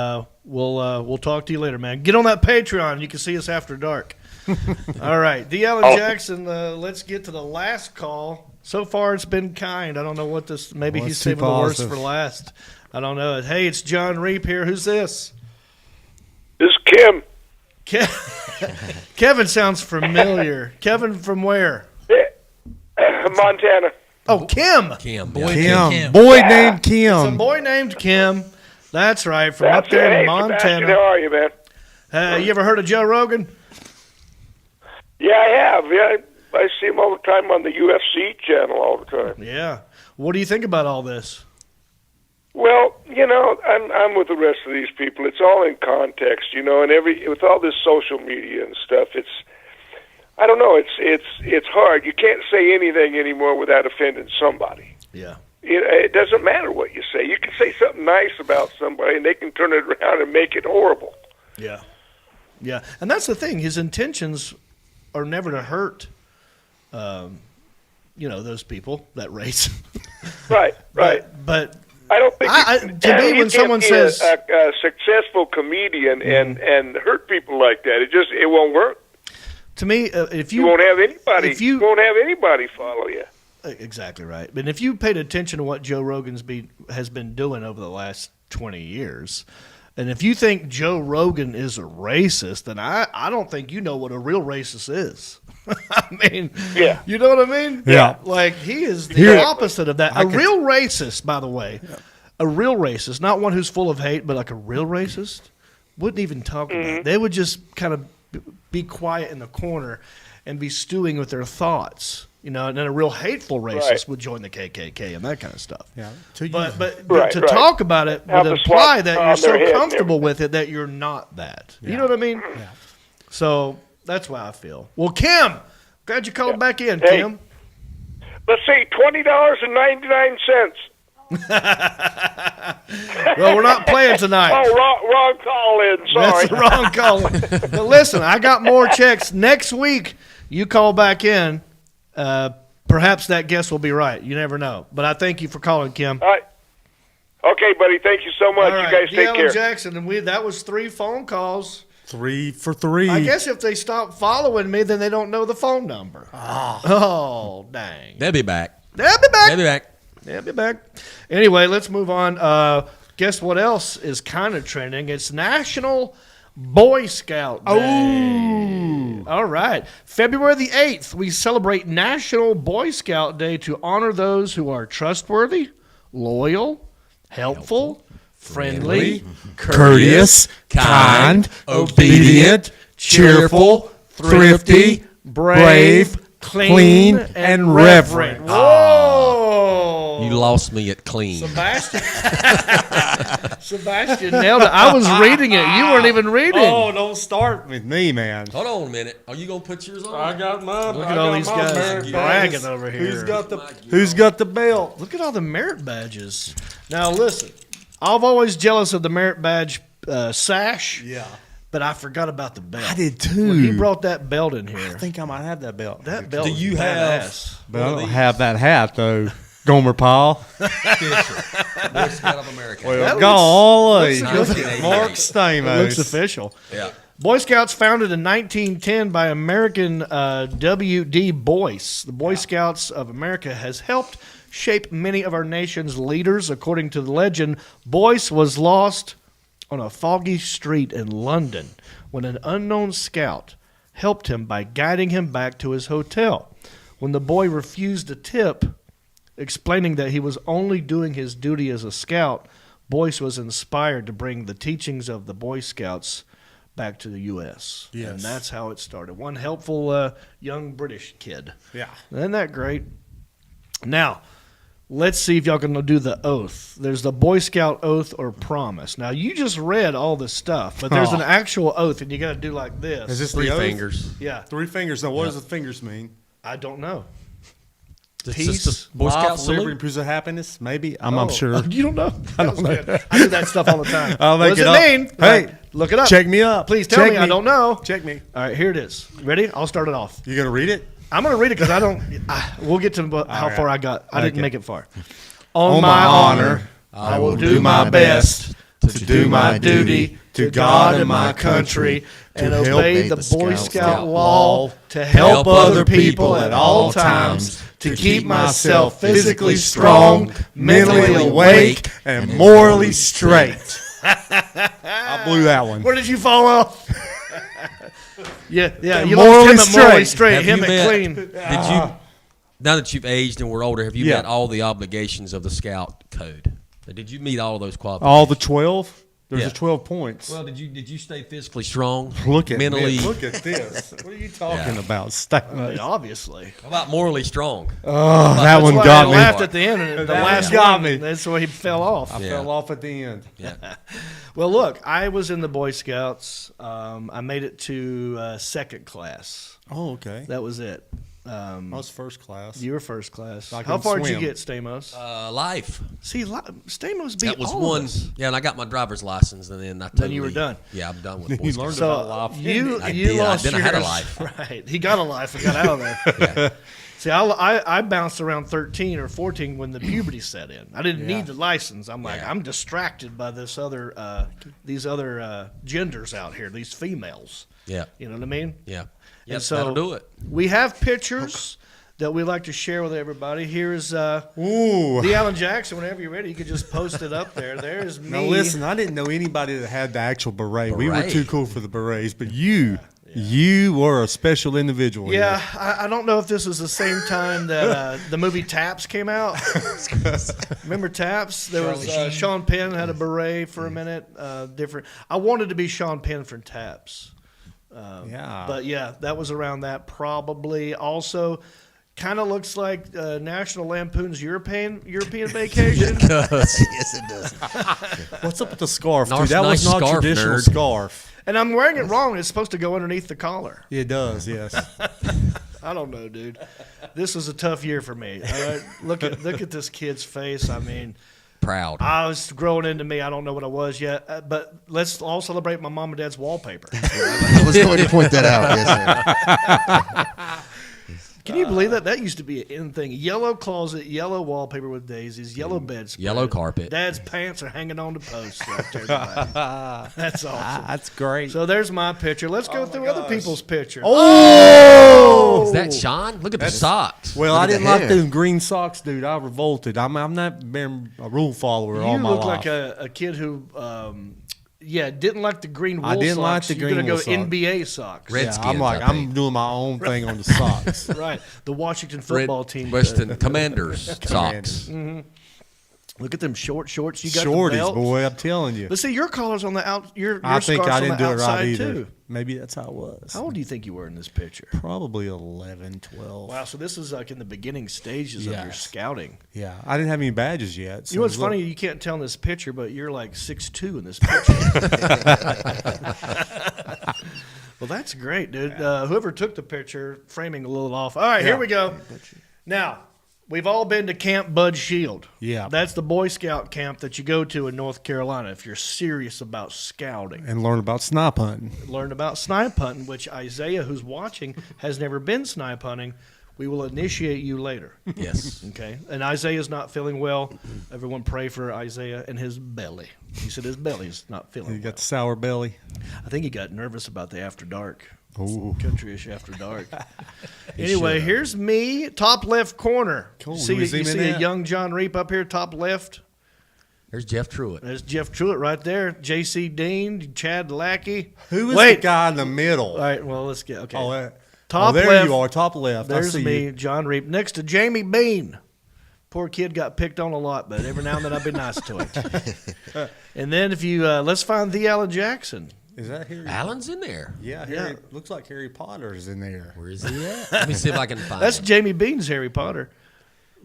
we'll talk to you later, man. Get on that Patreon. You can see us after dark. All right. D. Allen Jackson, let's get to the last call. So far, it's been kind. I don't know what this – maybe he's saving the worst for last. I don't know. Hey, it's Jon Reep here. Who's this? This is Kim. Kevin sounds familiar. Kevin from where? Montana. Oh, Kim. Kim. Kim. Boy named Kim. It's a boy named Kim. That's right, from up there in Montana. Sebastian, how are you, man? You ever heard of Joe Rogan? Yeah, I have. Yeah, I see him all the time on the UFC channel all the time. Yeah. What do you think about all this? Well, I'm with the rest of these people. It's all in context, and with all this social media and stuff, I don't know, it's hard. You can't say anything anymore without offending somebody. Yeah. It doesn't matter what you say. You can say something nice about somebody, and they can turn it around and make it horrible. Yeah. Yeah, and that's the thing. His intentions are never to hurt, those people that race. Right. But I don't think to me, when someone says a successful comedian and hurt people like that, it won't work. To me, you won't have anybody follow you. Exactly right. But if you paid attention to what Joe Rogan has been doing over the last 20 years, and if you think Joe Rogan is a racist, then I don't think you know what a real racist is. I mean, yeah. You know what I mean? Yeah. Like, he is the opposite of that. A real racist, by the way, a real racist, not one who's full of hate, but like a real racist, wouldn't even talk about it. They would just kind of be quiet in the corner and be stewing with their thoughts. And then a real hateful racist would join the KKK and that kind of stuff. Yeah. But to talk about it would imply that you're so comfortable with it that you're not that. You know what I mean? Yeah. So that's why I feel. Well, Kim, glad you called back in, Hey, Kim. Let's see, $20.99. Well, we're not playing tonight. Oh, wrong call in. Sorry. That's the wrong call in. But listen, I got more checks. Next week, you call back in. Perhaps that guess will be right. You never know. But I thank you for calling, Kim. All right. Okay, buddy. Thank you so much. All right. You guys take care. Jackson, and that was 3 phone calls. 3 for 3. I guess if they stop following me, then they don't know the phone number. Oh dang. They'll be back. They'll be back. Anyway, let's move on. Guess what else is kind of trending? It's National Boy Scout Day. All right. February the 8th, we celebrate National Boy Scout Day to honor those who are trustworthy, loyal, helpful, friendly, courteous, kind, obedient, cheerful, thrifty, brave, clean, and reverent. Whoa! You lost me at clean. Sebastian nailed it. I was reading it. You weren't even reading. Oh, don't start with me, man. Hold on a minute. Are you going to put yours on? I got mine. Look at all these guys bragging over here. Who's got the belt? Look at all the merit badges. Now, listen. I'm always jealous of the merit badge sash. Yeah. But I forgot about the belt. I did too. When he brought that belt in here. I think I might have that belt. That belt. Do you have? But I don't have that hat though. Gomer Paul. Boy Scout of America. Well, golly. Mark It Stamos. looks official. Yeah. Boy Scouts founded in 1910 by American W.D. Boyce. The Boy Scouts of America has helped shape many of our nation's leaders. According to the legend, Boyce was lost on a foggy street in London when an unknown scout helped him by guiding him back to his hotel. When the boy refused a tip, explaining that he was only doing his duty as a scout, Boyce was inspired to bring the teachings of the Boy Scouts back to the U.S. Yes. And that's how it started. One helpful young British kid. Yeah. Isn't that great? Now, let's see if y'all can do the oath. There's the Boy Scout oath or promise. Now, you just read all this stuff, but there's an actual oath, and you got to do like this. Is this Three the oath? fingers. Yeah. 3 fingers. Now, what does the fingers mean? I don't know. It's Peace, just a Boy Scout Life, liberty, salute. pursuit of happiness? Maybe. I'm not sure. You don't know? I don't know. I do that stuff all the time. I'll make what does it it up. mean? Hey, Right. Look it up. Check me up. Please tell Check me. I don't know. Check me. All right, here it is. Ready? I'll start it off. You going to read it? I'm going to read it because I don't. We'll get to how right. far I got. I didn't Okay. make it far. On my honor, I will do my best to do my duty to God and my country, and to obey help the Boy Scout Scout law, to help other people at all times, to keep myself physically strong, mentally awake, and morally straight. I blew that one. Where did you fall off? yeah, you Morally lost him at morally straight. straight, Have him you at met- clean. Did you? Now that you've aged and we're older, have you Yeah. met all the obligations of the Scout Code? Did you meet all those qualifications? All the 12? There's Yeah. a 12 points. Well, did you stay physically strong? Look at mentally. me. Look at this. What are you talking about? Stamos? Obviously. How about morally strong? Oh, that That's one why got I me. laughed at the end. And the That last one got one, me. that's where he fell off. I Yeah. fell off at the end. Yeah. Well, look, I was in the Boy Scouts. I made it to second class. Oh, okay. That was it. I was first class. You were first class. I How couldn't far did you swim. get, Stamos? Life. See, Stamos beat That was all of one. us. Yeah, and I got my driver's license, and then I totally. you were done. Yeah, I'm done with You Boy Scouts. learned So about life. you I you did. lost Then I had a yours. life. Right. He got a life and got out of there. See, I bounced around 13 or 14 when the puberty set in. I didn't need the license. I'm like, Yeah. I'm distracted by these other genders out here, these females. Yeah. You know what I mean? Yeah. And Yep, so that'll do it. We have pictures that we like to share with everybody. Here's Ooh. the Alan Jackson. Whenever you're ready, you can just post it up there. There's me. Now listen, I didn't know anybody that had the actual beret. We were Beret. too cool for the berets, but you were a special individual. Yeah, here. I don't know if this was the same time that the movie Taps came out. Remember Taps? There was Sean Penn had a beret for a minute. Different. I wanted to be Sean Penn for Taps. Yeah. But yeah, that was around that probably. Also, kind of looks like National Lampoon's European Vacation. Yes, it does. What's up with the scarf, dude? Nice That was not scarf, traditional nerd. scarf. And I'm wearing it wrong. It's supposed to go underneath the collar. It does, yes. I don't know, dude. This was a tough year for me. All right? Look at this kid's face. I mean, Proud. I was growing into me. I don't know what I was yet. But let's all celebrate my mom and dad's wallpaper. I was going to point that out. Yes, sir. Can you believe that? That used to be an in thing. Yellow closet, yellow wallpaper with daisies, yellow bed spread. Yellow carpet. Dad's pants are hanging on the post right there. in the back. That's awesome. That's great. So there's my picture. Let's go through other people's pictures. Oh! Is that Sean? Look at the socks. Well, Look I at the didn't like hair. them green socks, dude. I revolted. I'm not been a rule follower all You my look life. like a kid who, didn't like the green wool I didn't socks. like the You're green gonna wool go socks. NBA socks. Redskins, I'm like, I I'm think. doing my own thing on the socks. Right. The Washington Red- football team. Western Commanders socks. Look at them short shorts. You got the Shorties, belt. boy, I'm telling you. But see, your collar's on the out. Your I think scarf's I didn't on the do it outside right either. too. Maybe that's how it was. How old do you think you were in this picture? Probably 11, 12. Wow, so this is like in the beginning stages of your Yes. scouting. Yeah, I didn't have any badges yet. So You know what's look- funny? You can't tell in this picture, but you're like 6'2" in this picture. Well, that's great, dude. Whoever took the picture, framing a little off. All right, here we go. Now, we've all been to Camp Bud Shield. Yeah. That's the Boy Scout camp that you go to in North Carolina if you're serious about scouting. And learn about snipe hunting. Learn about snipe hunting, which Isaiah, who's watching, has never been snipe hunting. We will initiate you later. Yes. Okay. And Isaiah's not feeling well. Everyone pray for Isaiah and his belly. He said his belly's not feeling You well. got the sour belly. I think he got nervous about the after dark. Ooh. Countryish after dark. Anyway, here's me, top left corner. Cool. See, Do we you zoom in see a that? young Jon Reep up here, top left. There's Jeff Truitt. There's Jeff Truitt right there. J.C. Dean, Chad Lackey. Who is Wait. the guy in the middle? All right, well, let's get, okay. Top there left. you are, top left. I There's see me, you. Jon Reep, next to Jamie Bean. Poor kid got picked on a lot, but every now and then I've been nice to him. And then if you let's find the Alan Jackson. Is that Harry? Alan's in there. Yeah, Harry. Looks like Harry Potter is in there. Where is he at? Let me see if I can find That's him. Jamie Bean's Harry Potter.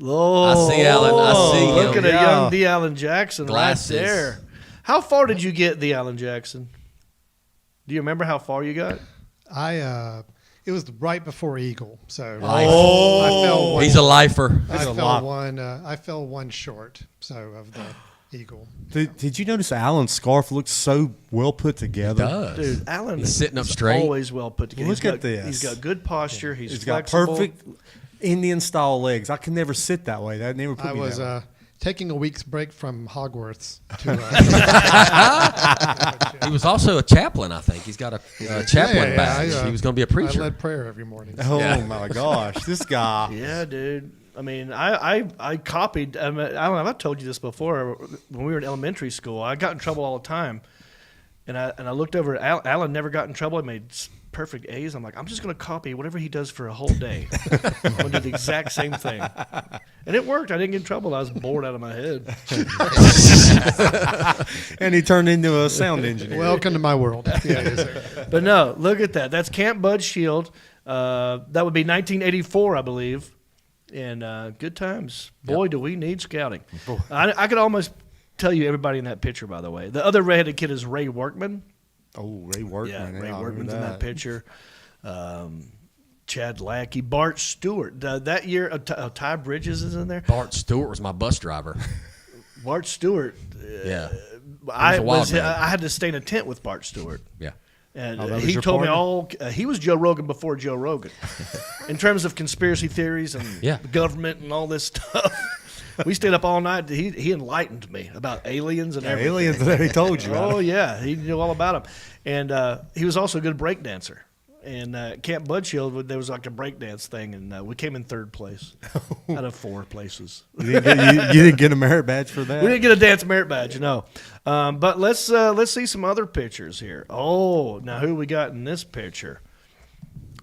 Oh, I see Alan. I see look him. at a Yeah. young D. Alan Jackson Glasses. right there. How far did you get, D. Alan Jackson? Do you remember how far you got? It was right before Eagle, so Life. I fell one. He's a lifer. I He's a fell lot. one. I fell one short, so of the Eagle. Did you notice Alan's scarf looks so well put together? Does. Dude, Alan He's sitting up is straight. always well put together. Look He's at this. He's got good posture. He's He's got flexible. perfect Indian style legs. I can never sit that way. That never put I me was that way. taking a week's break from Hogwarts to. He was also a chaplain, I think. He's got a chaplain badge. I, He was going to be a I preacher. led prayer every morning. Oh Yeah. my gosh, this guy. Yeah, dude. I mean, I copied. I don't know. I've told you this before. When we were in elementary school, I got in trouble all the time, and I looked over. Alan never got in trouble. He made perfect A's. I'm like, I'm just going to copy whatever he does for a whole day. I'm going to do the exact same thing, and it worked. I didn't get in trouble. I was bored out of my head. And he turned into a sound engineer. Welcome to my world. Yeah, yes, sir. But no, look at that. That's Camp Bud Shield. That would be 1984, I believe. And good times. Boy, do we need scouting. I could almost tell you everybody in that picture, by the way. The other redheaded kid is Ray Workman. Oh, Ray Workman. Yeah, Ray I remember Workman's in that picture. Chad Lackey, Bart Stewart. That year, Ty Bridges is in there. Bart Stewart was my bus driver. Bart Stewart. Yeah. I a wild man. had to stay in a tent with Bart Stewart. Yeah. And that was he your told me partner? he was Joe Rogan before Joe Rogan. In terms of conspiracy theories and Yeah. the government and all this stuff. We stayed up all night. He enlightened me about aliens and everything. Aliens that he told you about. Oh, yeah. He knew all about them. And he was also a good break dancer. And Camp Budshield, there was like a breakdance thing, and we came in third place out of 4 places. You didn't get a merit badge for that? We didn't get a dance merit badge, no. But let's see some other pictures here. Oh, now who we got in this picture?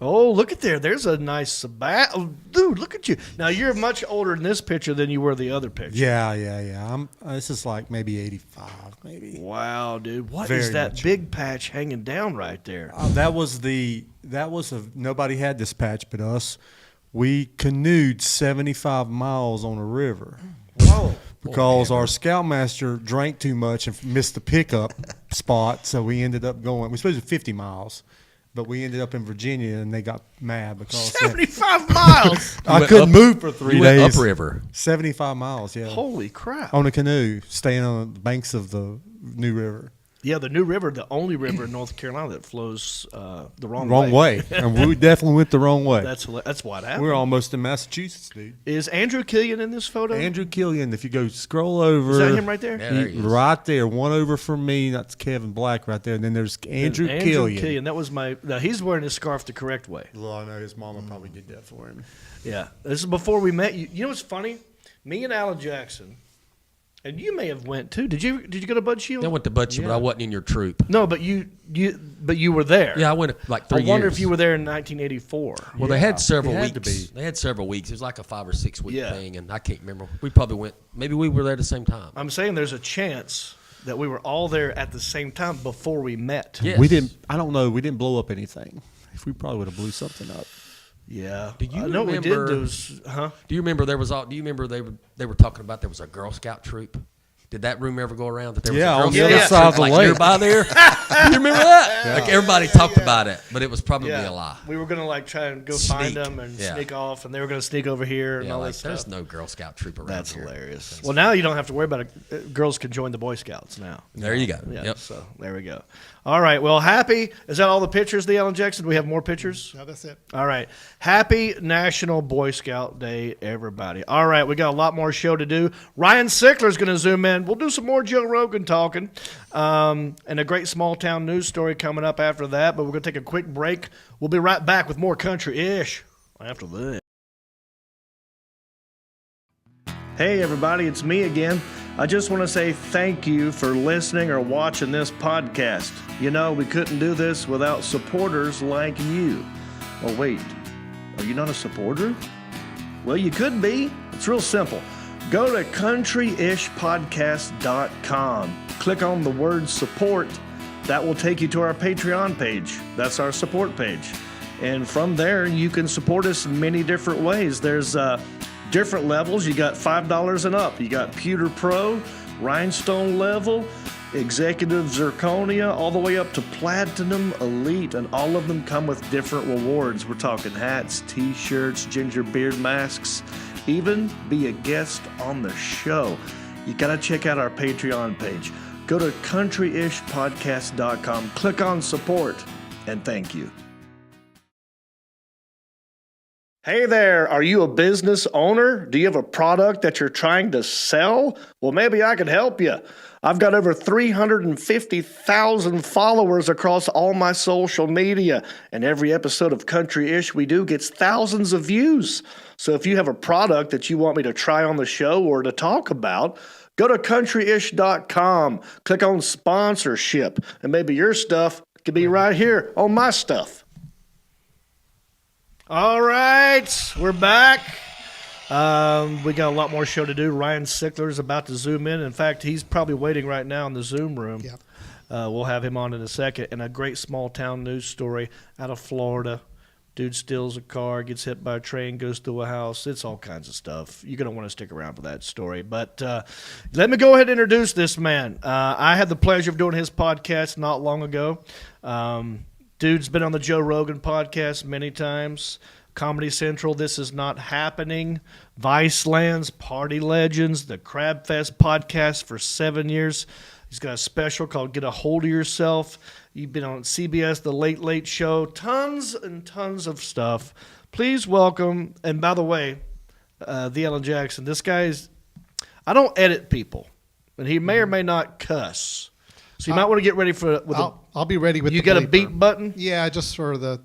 Oh, look at there. There's a nice oh, dude, look at you. Now, you're much older in this picture than you were the other picture. Yeah. This is like maybe 85, maybe. Wow, dude. What Very is that much. big patch hanging down right there? Nobody had this patch but us. We canoed 75 miles on a river. Whoa. Because our scoutmaster drank too much and missed the pickup spot, so we ended up going. We supposed to 50 miles, but we ended up in Virginia, and they got mad because 75 miles. I couldn't move for 3 You went days. upriver. 75 miles, yeah. Holy crap. On a canoe, staying on the banks of the New River. Yeah, the New River, the only river in North Carolina that flows the wrong Way. And we definitely went the wrong way. That's what happened. We're almost in Massachusetts, dude. Is Andrew Killian in this photo? Andrew Killian, if you go scroll over. Is that him right there? Yeah, there he is. Right there, one over from me. That's Kevin Black right there. And then there's Andrew Killian. That was now he's wearing his scarf the correct way. Well, I know his mama probably did that for him. Yeah. This is before we met you. You know what's funny? Me and Alan Jackson, and you may have went too. Did you go to Bud Shield? I went to Butch, but I wasn't in your troop. No, but you were there. Yeah, I went like 3 years. I wonder if you were there in 1984. Well, they had several it had to weeks. be. They had several weeks. It was like a 5 or 6 week Yeah. thing, and I can't remember. We probably went. Maybe we were there at the same time. I'm saying there's a chance that we were all there at the same time before we met. Yes. We didn't. I don't know. We didn't blow up anything. If we probably would have blew something up. Yeah. Do you I know we did remember- those, huh? Do you remember there was? Do you remember they were talking about there was a Girl Scout troop? Did that rumor ever go around that there was Yeah, a Girl on the Scout other troop side of the like lake. nearby there? You remember that? Like everybody talked about it, but it was probably a lie. We were gonna like try and go find Sneak. them and Yeah. sneak off, and they were gonna sneak over here and Yeah, all like that there's stuff. no Girl Scout troop around That's here. hilarious. Well, now you don't have to worry about it. Girls can join the Boy Scouts now. There you go. Yeah. Yep. So there we go. All right. Well, happy. Is that all the pictures, the Alan Jackson? Do we have more pictures? No, that's it. All right. Happy National Boy Scout Day, everybody. All right. We got a lot more show to do. Ryan Sickler's going to zoom in. We'll do some more Joe Rogan talking and a great small town news story coming up after that. But we're going to take a quick break. We'll be right back with more country-ish after this. Hey, everybody. It's me again. I just want to say thank you for listening or watching this podcast. You know, we couldn't do this without supporters like you. Oh, wait. Are you not a supporter? Well, you could be. It's real simple. Go to countryishpodcast.com. Click on the word support. That will take you to our Patreon page. That's our support page. And from there, you can support us in many different ways. There's different levels. You got $5 and up. You got Pewter Pro, Rhinestone level, Executive Zirconia, all the way up to Platinum Elite, and all of them come with different rewards. We're talking hats, t-shirts, ginger beard masks, even be a guest on the show. You got to check out our Patreon page. Go to countryishpodcast.com, click on support, and thank you. Hey there, are you a business owner? Do you have a product that you're trying to sell? Well, maybe I could help you. I've got over 350,000 followers across all my social media, and every episode of Country-ish we do gets thousands of views. So if you have a product that you want me to try on the show or to talk about, go to countryish.com, click on sponsorship, and maybe your stuff could be right here on my stuff. All right, we're back. We got a lot more show to do. Ryan Sickler is about to zoom in. In fact, he's probably waiting right now in the Zoom room. Yep. We'll have him on in a second. And a great small town news story out of Florida. Dude steals a car, gets hit by a train, goes through a house. It's all kinds of stuff. You're going to want to stick around for that story. But let me go ahead and introduce this man. I had the pleasure of doing his podcast not long ago. Dude's been on the Joe Rogan podcast many times. Comedy Central, This Is Not Happening, Viceland's Party Legends, the Crab Fest podcast for 7 years. He's got a special called Get a Hold of Yourself. You've been on CBS, The Late Late Show, tons and tons of stuff. Please welcome, and by the way, the Alan Jackson, this guy's, I don't edit people, and he may or may not cuss. So you might want to get ready for it. I'll be ready with you the got a bleeper. beep button? Yeah, just for the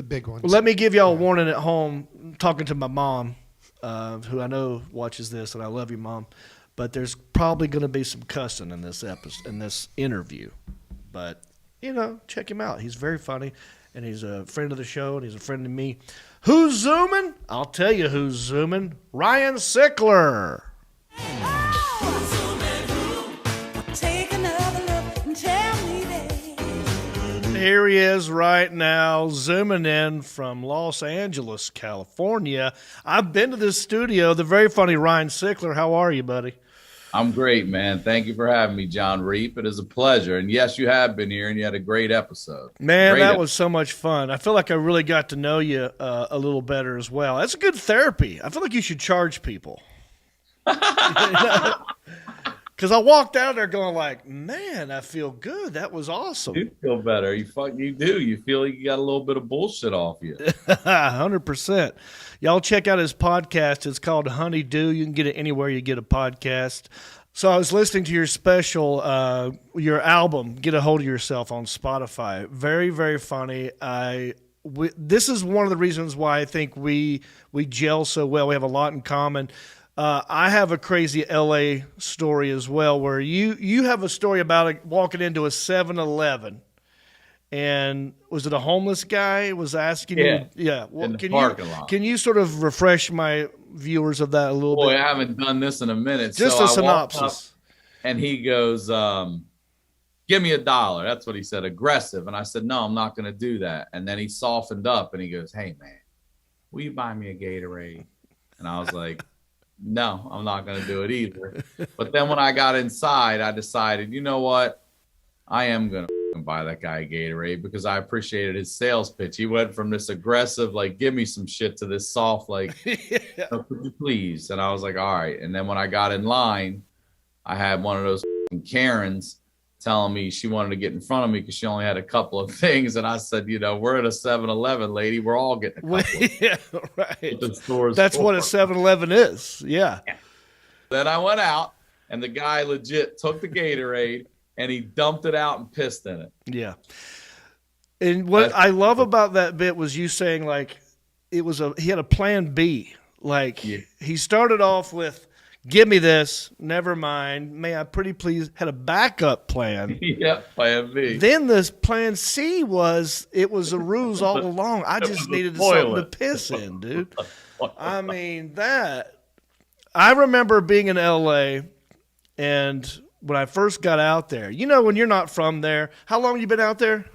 big ones. Well, let me give y'all a warning at home. I'm talking to my mom, who I know watches this, and I love you, Mom. But there's probably going to be some cussing in this episode, in this interview. But, you know, check him out. He's very funny, and he's a friend of the show, and he's a friend of me. Who's zooming? I'll tell you who's zooming. Ryan Sickler. Here he is right now, zooming in from Los Angeles, California. I've been to this studio, the very funny Ryan Sickler. How are you, buddy? I'm great, man. Thank you for having me, Jon Reep. It is a pleasure. And yes, you have been here, and you had a great episode. Man, that was so mumuch fun. I feel like I really got to know you a little better as well. That's good therapy. I feel like you should charge people. Because I walked out there going like, man, I feel good. That was awesome. You feel better. You do. You feel like you got a little bit of bullshit off you. 100%. Y'all check out his podcast. It's called Honeydew. You can get it anywhere you get a podcast. So I was listening to your special, your album, Get a Hold of Yourself, on Spotify. Very, very funny. This is one of the reasons why I think we gel so well. We have a lot in common. I have a crazy LA story as well, where you have a story about walking into a 7-Eleven, and was it a homeless guy was asking you? Yeah. Well, in the parking lot. Can you sort of refresh my viewers of that a little bit? Boy, I haven't done this in a minute. Just so a synopsis. And he goes, give me $1. That's what he said, aggressive. And I said, no, I'm not going to do that. And then he softened up and he goes, hey, man, will you buy me a Gatorade? And I was like, no, I'm not going to do it either. But then when I got inside, I decided, you know what? I am going to buy that guy a Gatorade, because I appreciated his sales pitch. He went from this aggressive, like, give me some shit, to this soft, like, oh, could you please? And I was like, all right. And then when I got in line, I had one of those Karens telling me she wanted to get in front of me because she only had a couple of things. And I said, you know, we're at a 7-Eleven, lady. We're all getting a couple of Yeah, right. the store's That's for. what a 7-Eleven is. Yeah. Then I went out, and the guy legit took the Gatorade and he dumped it out and pissed in it. Yeah. And what I love about that bit was you saying, like, he had a plan B. Like, he started off with, give me this, never mind, may I pretty please, had a backup plan. Yeah, plan B. Then this plan C was, it was a ruse all along. I just needed something to piss in, dude. I mean, I remember being in LA, and when I first got out there, you know, when you're not from there, how long you been out there?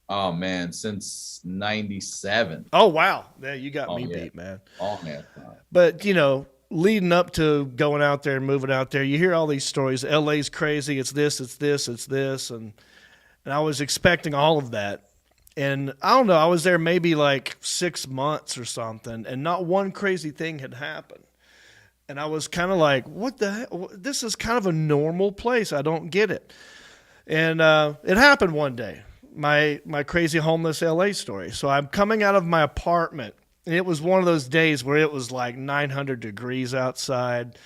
Oh, man, since 97. Oh, wow. Yeah, you got me beat, man. Oh, man. But, you know, leading up to going out there and moving out there, you hear all these stories. LA's crazy. It's this, it's this, it's this. And I was expecting all of that. And I don't know, I was there maybe like 6 months or something, and not one crazy thing had happened. And I was kind of like, what the hell? This is kind of a normal place. I don't get it. And it happened one day, my crazy homeless LA story. So I'm coming out of my apartment, and it was one of those days where it was like 900 degrees outside.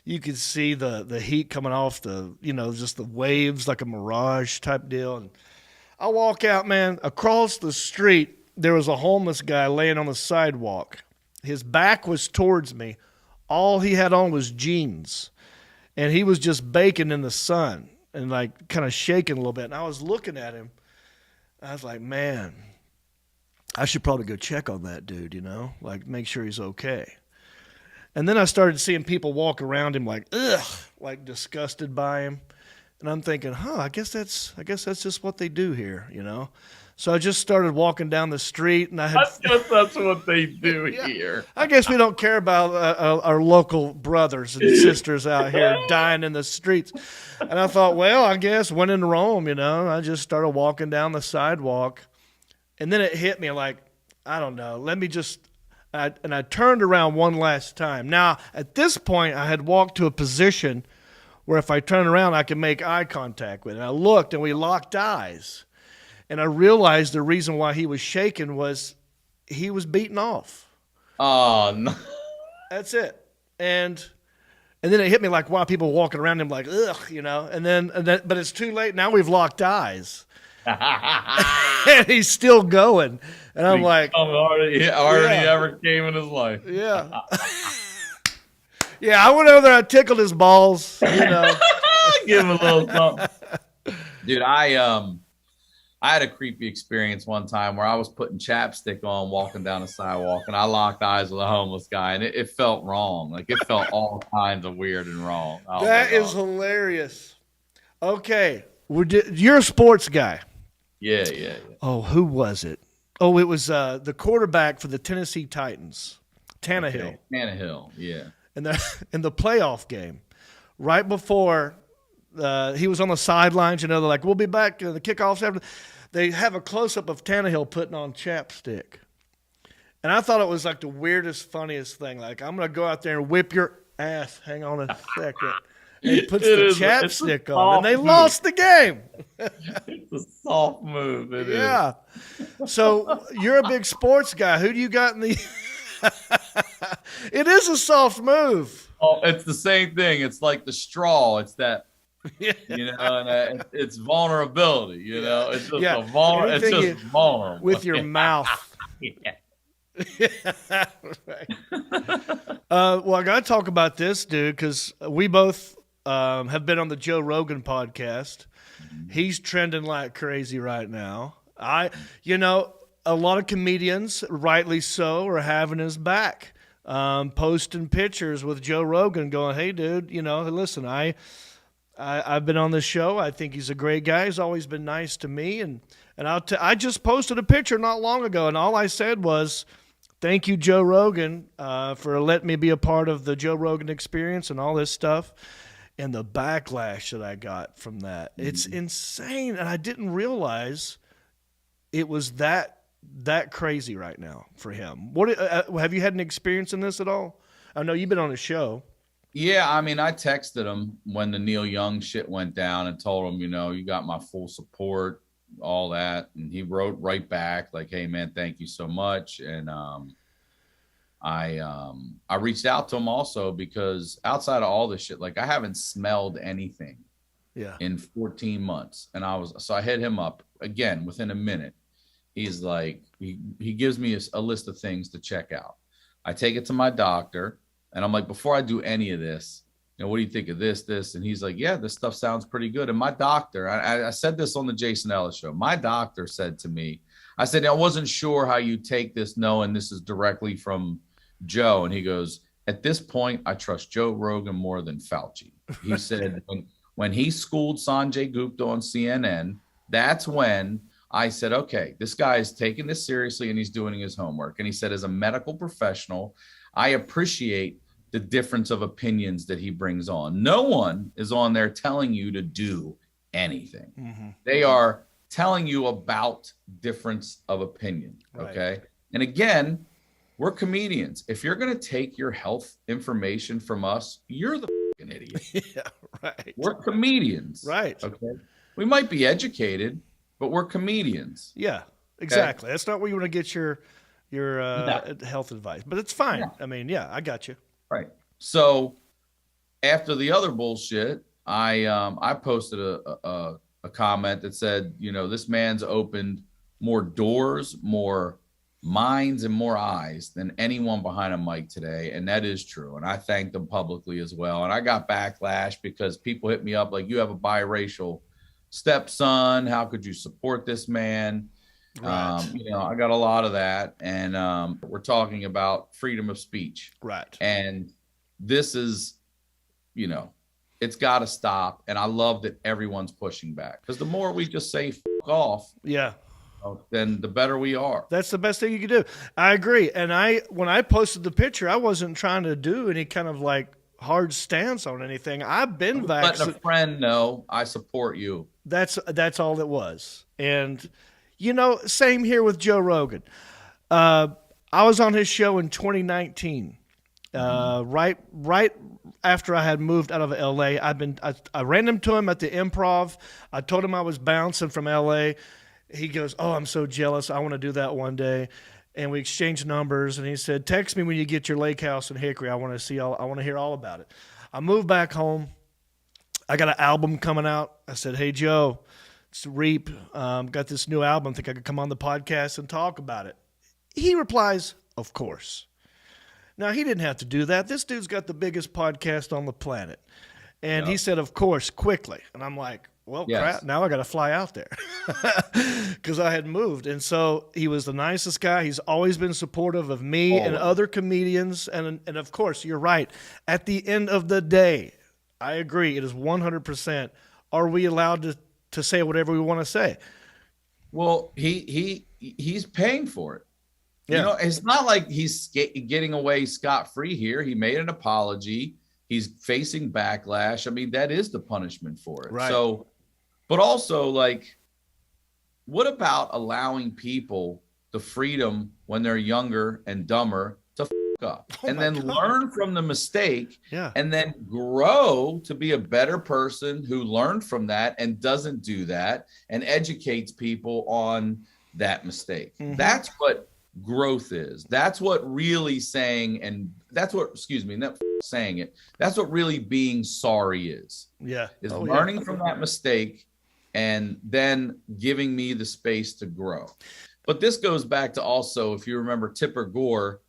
You could see the heat coming off just the waves, like a mirage type deal. And I walk out, man. Across the street, there was a homeless guy laying on the sidewalk. His back was towards me. All he had on was jeans, and he was just baking in the sun and like kind of shaking a little bit. And I was looking at him. I was like, man, I should probably go check on that dude, like make sure he's okay. And then I started seeing people walk around him like, ugh, like disgusted by him. And I'm thinking, I guess that's just what they do here, So I just started walking down the street, and I guess that's what they do here. I guess we don't care about our local brothers and sisters out here dying in the streets. And I thought, well, I guess when in Rome, I just started walking down the sidewalk, And then it hit me like, I don't know. Let me just and I turned around one last time. Now, at this point, I had walked to a position where if I turned around, I could make eye contact with him. I looked, and we locked eyes. And I realized the reason why he was shaking was he was beaten off. Oh, no. That's it. And then it hit me like, wow, people walking around him like, ugh, you know. And then, but it's too late. Now we've locked eyes. And he's still going. And I'm like, harder than he ever came in his life. Yeah. Yeah, I went over there, I tickled his balls, you know. Give him a little something. Dude, I had a creepy experience one time where I was putting chapstick on walking down the sidewalk, and I locked eyes with a homeless guy, and it felt wrong. Like, it felt all kinds of weird and wrong. Oh, that is hilarious. Okay. You're a sports guy. Yeah. Oh, who was it? Oh, it was the quarterback for the Tennessee Titans, Tannehill. Okay. Tannehill, yeah. In the playoff game, right before he was on the sidelines, you know, they're like, we'll be back. The kickoff's after. They have a close-up of Tannehill putting on chapstick. And I thought it was like the weirdest, funniest thing. Like, I'm going to go out there and whip your ass. Hang on a second. And he puts the chapstick on, and they lost the game. It's a soft move. It is. So you're a big sports guy. Who do you got in the It is a soft move. Oh, it's the same thing. It's like the straw. It's that, you know, and it's vulnerability, you know. It's just it's just vulnerable. With your mouth. Right. Well, I got to talk about this, dude, because we both have been on the Joe Rogan podcast. He's trending like crazy right now. A lot of comedians, rightly so, are having his back, posting pictures with Joe Rogan going, hey, dude, you know, listen, I've been on this show. I think he's a great guy. He's always been nice to me. And I just posted a picture not long ago, and all I said was, thank you, Joe Rogan, for letting me be a part of the Joe Rogan experience and all this stuff. And the backlash that I got from that, it's insane. And I didn't realize it was that crazy right now for him. What have you had an experience in this at all? I know you've been on a show. Yeah, I mean, I texted him when the Neil Young shit went down and told him, you know, you got my full support, all that. And he wrote right back like, hey, man, thank you so much. And I reached out to him also because outside of all this shit, like, I haven't smelled anything in 14 months. And I hit him up again within a minute. He's like, he gives me a list of things to check out. I take it to my doctor, and I'm like, before I do any of this, you know, what do you think of this? And he's like, yeah, this stuff sounds pretty good. And my doctor, I said this on the Jason Ellis show. My doctor said to me, I said, I wasn't sure how you take this knowing this is directly from Joe. And he goes, at this point, I trust Joe Rogan more than Fauci. He said, when he schooled Sanjay Gupta on CNN, that's when I said, okay, this guy is taking this seriously and he's doing his homework. And he said, as a medical professional, I appreciate the difference of opinions that he brings on. No one is on there telling you to do anything. Mm-hmm. They are telling you about difference of opinion. Right. Okay. And again, we're comedians. If you're going to take your health information from us, you're the fucking idiot. Yeah, right. We're comedians. Right. Okay. We might be educated, but we're comedians. Yeah, exactly. Okay? That's not where you want to get your health advice, but it's fine. Yeah. I mean, yeah, I got you. Right. So after the other bullshit, I posted a comment that said, you know, this man's opened more doors, more minds, and more eyes than anyone behind a mic today. And that is true. And I thanked them publicly as well. And I got backlash because people hit me up like, you have a biracial stepson. How could you support this man? Right. You know, I got a lot of that. And we're talking about freedom of speech. Right. And this is, you know, it's got to stop. And I love that everyone's pushing back, because the more we just say F off, then the better we are. That's the best thing you can do. I agree. And when I posted the picture, I wasn't trying to do any kind of like hard stance on anything. I've been vaccinated. Letting a friend know I support you. That's all it was. And Same here with Joe Rogan. I was on his show in 2019. Right after I had moved out of LA, I ran into him at the Improv. I told him I was bouncing from LA. He goes, "Oh, I'm so jealous. I want to do that one day." And we exchanged numbers, and he said, "Text me when you get your lake house in Hickory. I want to hear all about it." I moved back home. I got an album coming out. I said, "Hey, Joe, it's Reep. Got this new album. Think I could come on the podcast and talk about it?" He replies, "Of course." Now, he didn't have to do that. This dude's got the biggest podcast on the planet. And he said, "Of course," quickly. And I'm like, well, crap, now I got to fly out there because I had moved. And so he was the nicest guy. He's always been supportive of me and other comedians. And of course, you're right. At the end of the day, I agree. It is 100%. Are we allowed to say whatever we want to say? Well, he's paying for it. Yeah. It's not like he's getting away scot-free here. He made an apology. He's facing backlash. I mean, that is the punishment for it. Right. So, but also, like, what about allowing people the freedom when they're younger and dumber to up and then learn from the mistake and then grow to be a better person who learned from that and doesn't do that and educates people on that mistake. Mm-hmm. That's what growth is. That's what really saying, and that's what, not saying it, that's what really being sorry is. Is learning from that mistake and then giving me the space to grow. But this goes back to also, if you remember Tipper Gore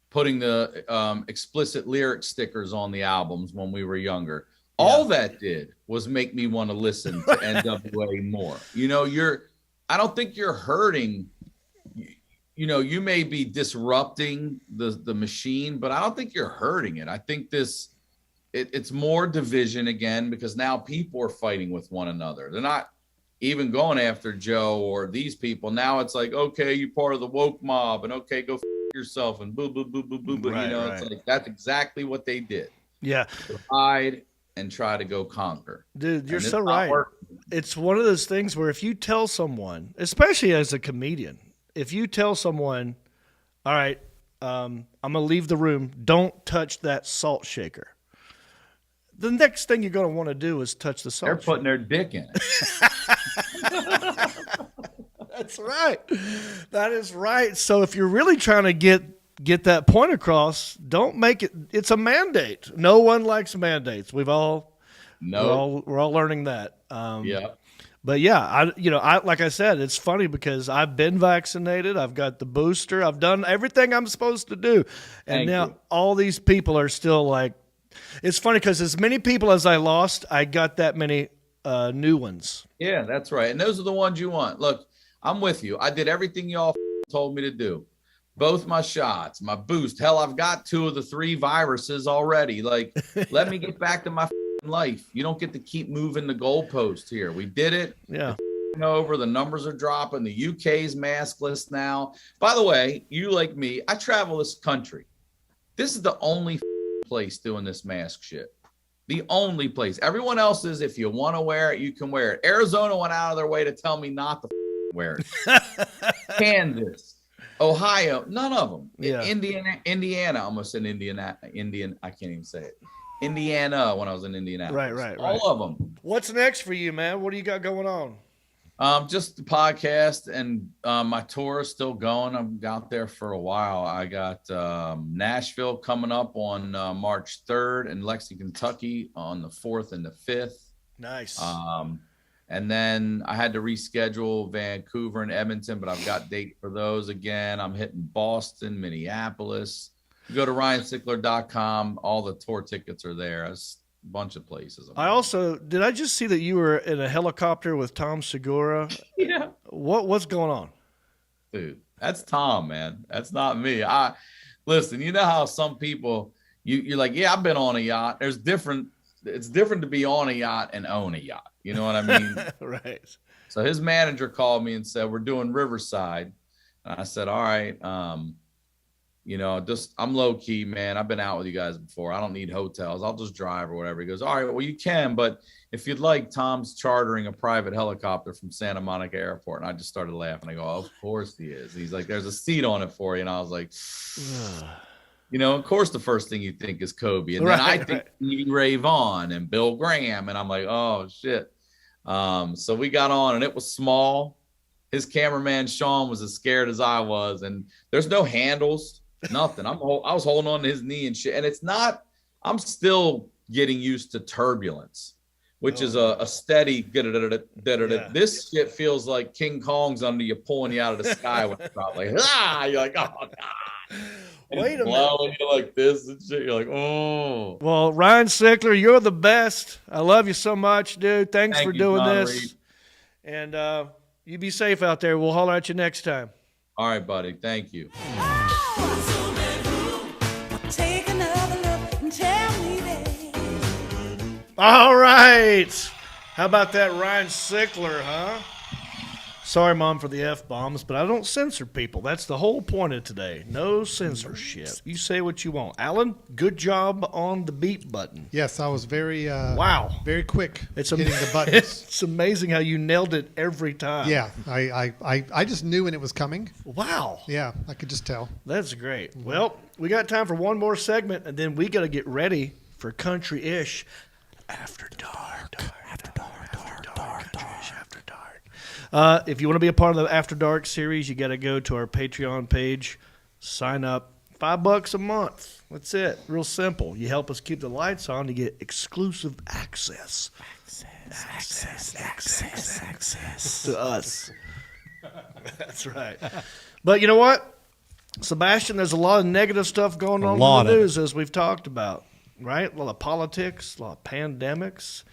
putting the explicit lyric stickers on the albums when we were younger. All that did was make me want to listen to NWA more. I don't think you're hurting. You may be disrupting the machine, but I don't think you're hurting it. I think it's more division again, because now people are fighting with one another. They're not even going after Joe or these people. Now it's like, okay, you're part of the woke mob, and okay, go yourself, and boo, boo, boo, boo, boo, boo. Right, It's like that's exactly what they did. Yeah. Hide and try to go conquer. Dude, you're so right. It's one of those things where if you tell someone, especially as a comedian, if you tell someone, all right, I'm going to leave the room, don't touch that salt shaker, the next thing you're going to want to do is touch the salt shaker. They're putting their dick in it. That's right. That is right. So if you're really trying to get that point across, don't make it. It's a mandate. No one likes mandates. We're all learning that. But yeah, I like I said, it's funny because I've been vaccinated. I've got the booster. I've done everything I'm supposed to do, and now all these people are still like. It's funny because as many people as I lost, I got that many new ones. Yeah, that's right. And those are the ones you want. Look, I'm with you. I did everything y'all told me to do. Both my shots, my boost. Hell, I've got 2 of the 3 viruses already. Like, let me get back to my life. You don't get to keep moving the goalpost here. We did it. Yeah. Over. The numbers are dropping. The UK's maskless now. By the way, you like me, I travel this country. This is the only place doing this mask shit. The only place. Everyone else is, if you want to wear it, you can wear it. Arizona went out of their way to tell me not to wear it. Kansas, Ohio, none of them. Yeah. Indiana, I almost said Indiana. I can't even say it. Indiana, when I was in Indianapolis. Right. All of them. What's next for you, man? What do you got going on? Just the podcast, and my tour is still going. I'm out there for a while. I got Nashville coming up on March 3rd and Lexington, Kentucky on the 4th and the 5th. Nice. And then I had to reschedule Vancouver and Edmonton, but I've got dates for those again. I'm hitting Boston, Minneapolis. You go to RYANSICKLER.com. All the tour tickets are there. It's a bunch of places. Did I just see that you were in a helicopter with Tom Segura? Yeah. What's going on? Dude, that's Tom, man. That's not me. Listen, you know how some people, you're like, yeah, I've been on a yacht. It's different to be on a yacht and own a yacht. You know what I mean? Right. So his manager called me and said, we're doing Riverside. And I said, all right. just I'm low key, man. I've been out with you guys before. I don't need hotels. I'll just drive or whatever. He goes, all right, well, you can, but if you'd like, Tom's chartering a private helicopter from Santa Monica Airport. And I just started laughing. I go, of course he is. He's like, there's a seat on it for you. And I was like, of course, the first thing you think is Kobe. And then I think Ray Vaughn and Bill Graham. And I'm like, oh, shit. So we got on, and it was small. His cameraman, Sean, was as scared as I was. And there's no handles, nothing. I was holding on to his knee and shit. And it's not, I'm still getting used to turbulence, which is a steady. This shit feels like King Kong's under you, pulling you out of the sky. When it's not like, you're like, oh, God. Wait a minute. You like this and shit. You're like, oh. Well, Ryan Sickler, you're the best. I love you so much, dude. Thanks for doing Jon this. Reep. And you be safe out there. We'll holler at you next time. All right, buddy. Thank you. All right. How about that Ryan Sickler, huh? Sorry, Mom, for the F-bombs, but I don't censor people. That's the whole point of today. No censorship. You say what you want. Alan, good job on the beat button. Yes, I was very very quick hitting the buttons. It's amazing how you nailed it every time. Yeah, I just knew when it was coming. Wow. Yeah, I could just tell. That's great. Well, we got time for one more segment, and then we got to get ready for Country-ish After Dark. If you want to be a part of the After Dark series, you got to go to our Patreon page, sign up, $5 a month. That's it. Real simple. You help us keep the lights on to get exclusive access to us. That's right. But you know what, Sebastian? There's a lot of negative stuff going on in the news, as we've talked about. Right? A lot of politics, a lot of pandemics.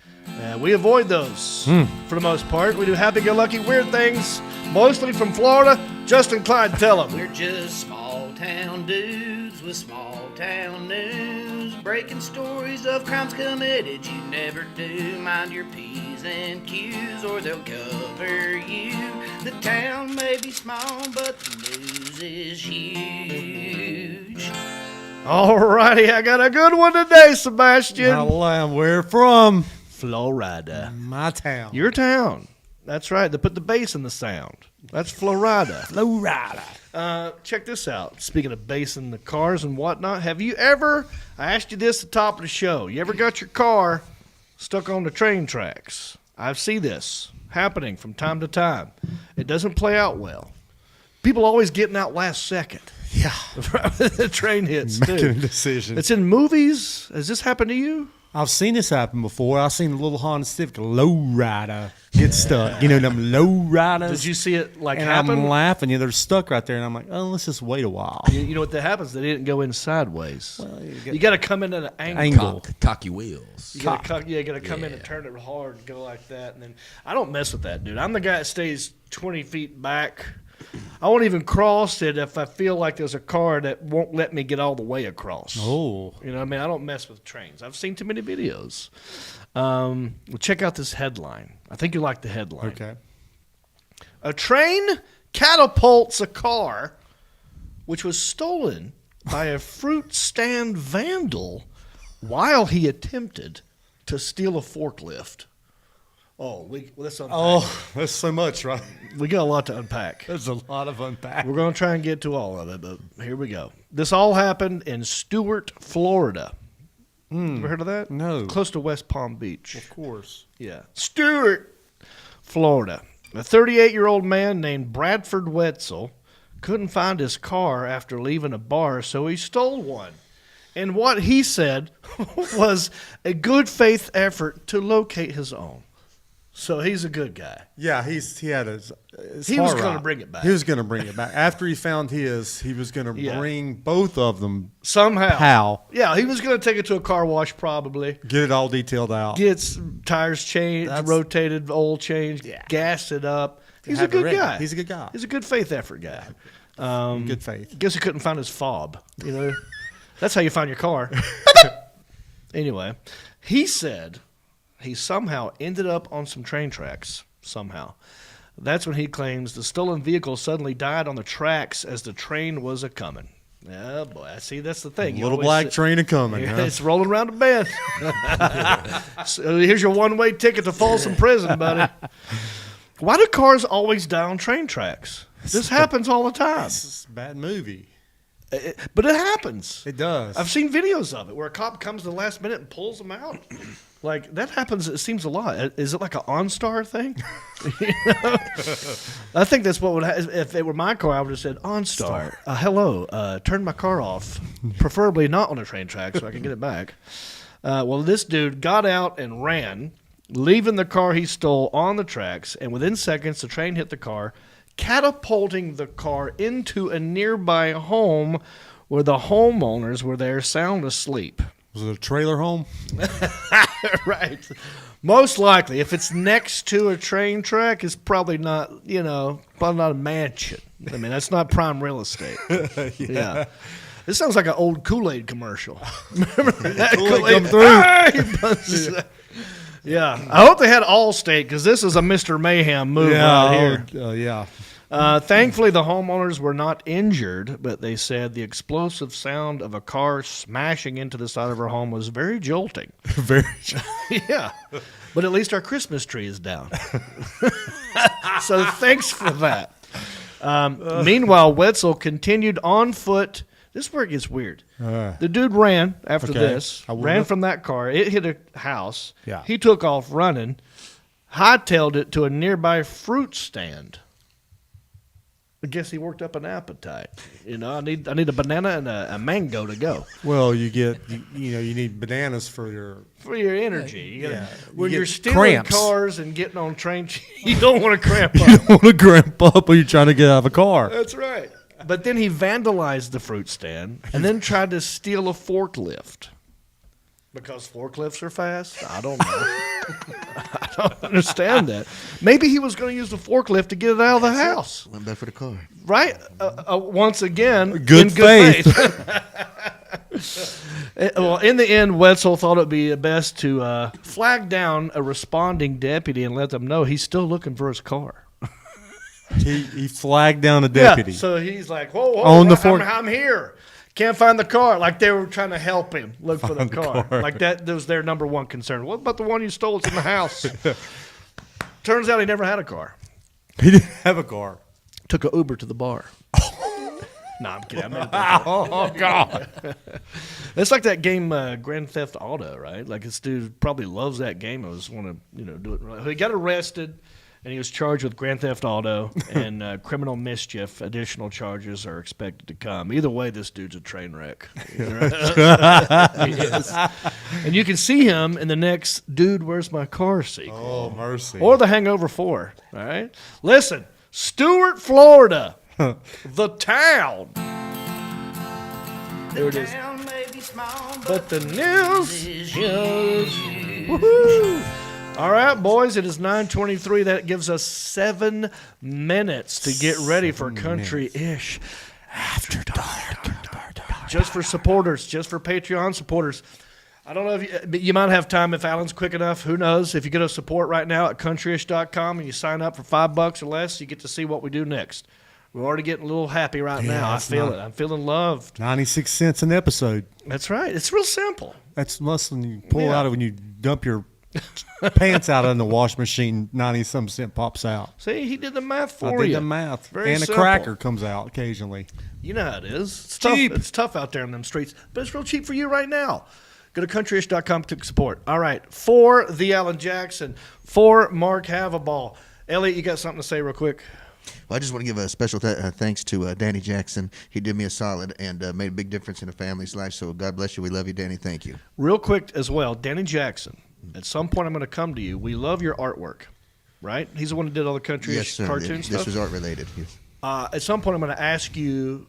We avoid those for the most part. We do happy-go-lucky weird things, mostly from Florida. Justin Clyde, tell them. We're just small-town dudes with small-town news, breaking stories of crimes committed you never do. Mind your P's and Q's or they'll cover you. The town may be small, but the news is huge. All righty, I got a good one today, Sebastian. Where from? Florida. My town. Your town. That's right. They put the bass in the sound. That's Florida. Check this out. Speaking of bass in the cars and whatnot, have you ever, I asked you this at the top of the show, you ever got your car stuck on the train tracks? I see this happening from time to time. It doesn't play out well. People always getting out last second. Yeah. The train hits, Making too. a decision. It's in movies. Has this happened to you? I've seen this happen before. I've seen the little Honda Civic lowrider get stuck. You know, them low riders. Did you see it and happen? I'm laughing. They're stuck right there. And I'm like, oh, let's just wait a while. You know what that happens? They didn't go in sideways. Well, you got to come in at an angle. Cocky wheels. You got to come in and turn it hard and go like that. And then I don't mess with that, dude. I'm the guy that stays 20 feet back. I won't even cross it if I feel like there's a car that won't let me get all the way across. Oh. You know what I mean? I don't mess with trains. I've seen too many videos. Well, check out this headline. I think you like the headline. Okay. A train catapults a car which was stolen by a fruit stand vandal while he attempted to steal a forklift. Oh, let's unpack. Oh, there's so much, right? We got a lot to unpack. There's a lot of unpack. We're going to try and get to all of it, but here we go. This all happened in Stuart, Florida. Ever heard of that? No. Close to West Palm Beach. Of course. Yeah. Stuart, Florida. A 38-year-old man named Bradford Wetzel couldn't find his car after leaving a bar, so he stole one. And what he said was a good faith effort to locate his own. So he's a good guy. Yeah, he was going to bring it back. He was going to bring it back. After he found his, he was going to bring both of them. Somehow. How? Yeah, he was going to take it to a car wash probably. Get it all detailed out. Get tires changed, rotated, oil changed, gas it up. He's a good guy. He's a good guy. He's a good faith effort guy. Good faith. Guess he couldn't find his fob. You know, that's how you find your car. Anyway, he said he somehow ended up on some train tracks, somehow. That's when he claims the stolen vehicle suddenly died on the tracks as the train was a-coming. Yeah, boy. See, that's the thing. You Little always black say- train a coming. Huh? It's rolling around the bend. So here's your one-way ticket to Folsom Prison, buddy. Why do cars always die on train tracks? This happens all the time. It's a bad movie. But it happens. It does. I've seen videos of it where a cop comes to the last minute and pulls them out. Like, that happens, it seems a lot. Is it like an OnStar thing? You know? I think that's what would happen. If it were my car, I would have said, OnStar, hello, turn my car off. Preferably not on a train track so I can get it back. Well, this dude got out and ran, leaving the car he stole on the tracks, and within seconds, the train hit the car, catapulting the car into a nearby home where the homeowners were there sound asleep. Was it a trailer home? Right. Most likely, if it's next to a train track, it's probably not, probably not a mansion. I mean, that's not prime real estate. Yeah. This sounds like an old Kool-Aid commercial. Remember that Kool-Aid come through? Yeah. I hope they had Allstate because this is a Mr. Mayhem move right here. Yeah. Thankfully, the homeowners were not injured, but they said the explosive sound of a car smashing into the side of our home was very jolting. Very. Yeah. But at least our Christmas tree is down. So thanks for that. Meanwhile, Wetzel continued on foot. This is where it gets weird. The dude ran after this, ran from that car. It hit a house. Yeah. He took off running, hightailed it to a nearby fruit stand. I guess he worked up an appetite. I need a banana and a mango to go. Well, you need bananas for your energy. When You you're get stealing cramps. cars and getting on trains, you don't want to cramp You up. don't want to cramp up when you're trying to get out of a car. That's right. But then he vandalized the fruit stand and then tried to steal a forklift. Because forklifts are fast? I don't know. I don't understand that. Maybe he was going to use the forklift to get it out of the house. Went back for the car. Right? Once again, Good in faith. Well, in the end, Wetzel thought it would be best to flag down a responding deputy and let them know he's still looking for his car. He flagged down a deputy. Yeah, so he's like, whoa, On the fork- I'm here. Can't find the car. Like they were trying to help him look for the car. Like that was their number one concern. What about the one you stole? It's in the house. Turns out he never had a car. He didn't have a car. Took an Uber to the bar. No, I'm kidding. Oh, God. It's like that game Grand Theft Auto, right? Like this dude probably loves that game. I just want to, do it. Right. He got arrested, and he was charged with Grand Theft Auto and criminal mischief. Additional charges are expected to come. Either way, this dude's a train wreck. He is. And you can see him in the next Dude, Where's My Car sequel. Oh, mercy. Or The Hangover 4. All right? Listen, Stuart, Florida. The town. There it is. But the news is woohoo. All right, boys, it is 9:23. That gives us 7 minutes to get ready for country-ish after dark. Just for supporters, just for Patreon supporters. I don't know but you might have time if Alan's quick enough. Who knows? If you go to support right now at countryish.com and you sign up for $5 or less, you get to see what we do next. We're already getting a little happy right now. I feel it. I'm feeling loved. 96 cents an episode. That's right. It's real simple. That's less than you pull out of when you dump your pants out in the wash machine. 90-some cent pops out. See, he did the math for you. I did the math. Very and simple. a cracker comes out occasionally. You know how it is. It's cheap. Tough. It's tough out there in them streets, but it's real cheap for you right now. Go to countryish.com to support. All right. For the Alan Jackson, for Mark Havaball. Elliot, you got something to say real quick? Well, I just want to give a special thanks to Danny Jackson. He did me a solid and made a big difference in a family's life. So God bless you. We love you, Danny. Thank you. Real quick as well, Danny Jackson. At some point, I'm going to come to you. We love your artwork, right? He's the one who did all the country cartoon stuff. This was art related. Yes. At some point, I'm going to ask you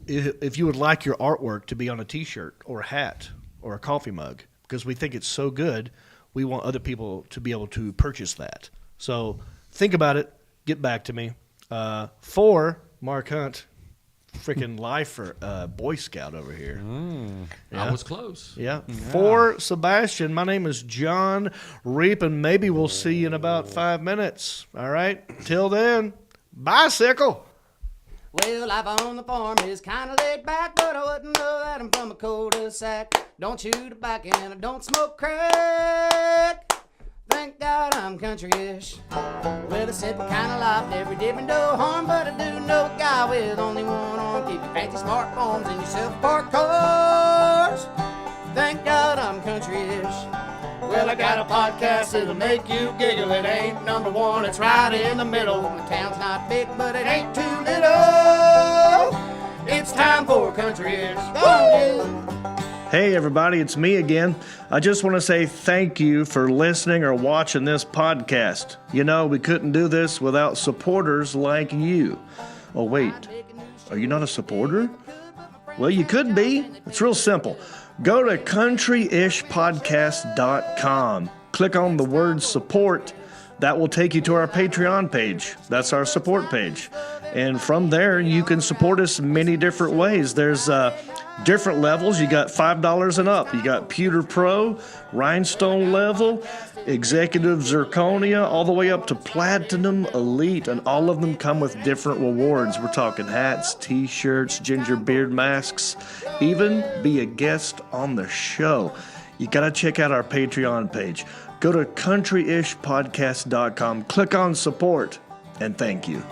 if you would like your artwork to be on a T-shirt or a hat or a coffee mug, because we think it's so good. We want other people to be able to purchase that. So think about it. Get back to me. For Mark Hunt, freaking lifer, Boy Scout over here. I was close. Yeah. For Sebastian, my name is Jon Reep, and maybe we'll see you in about 5 minutes. All right? Till then, bicycle. Well, life on the farm is kinda laid back, but I wouldn't know that I'm from a cul-de-sac. Don't chew tobacco and I don't smoke crack. Thank God I'm country-ish. Well, I sip a kind of life, never did me no harm, but I do know a guy with only one arm. Keep your fancy smartphones and your self-parked cars. Thank God I'm country-ish. Well, I got a podcast that'll make you giggle. It ain't number one, it's right in the middle. The town's not big, but it ain't too little. It's time for country-ish. Go on, dude. Hey everybody, it's me again. I just want to say thank you for listening or watching this podcast. You know, we couldn't do this without supporters like you. Oh wait, are you not a supporter? Well, you could be. It's real simple. Go to countryishpodcast.com. Click on the word support. That will take you to our Patreon page. That's our support page. And from there, you can support us many different ways. There's different levels. You got $5 and up. You got Pewter Pro, Rhinestone level, Executive Zirconia, all the way up to Platinum Elite, and all of them come with different rewards. We're talking hats, t-shirts, ginger beard masks, even be a guest on the show. You got to check out our Patreon page. Go to countryishpodcast.com, click on support, and thank you.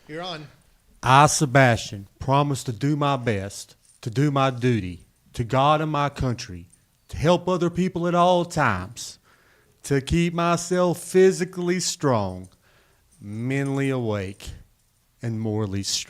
You're on. I, Sebastian, promise to do my best, to do my duty, to God and my country, to help other people at all times, to keep myself physically strong, mentally awake, and morally straight.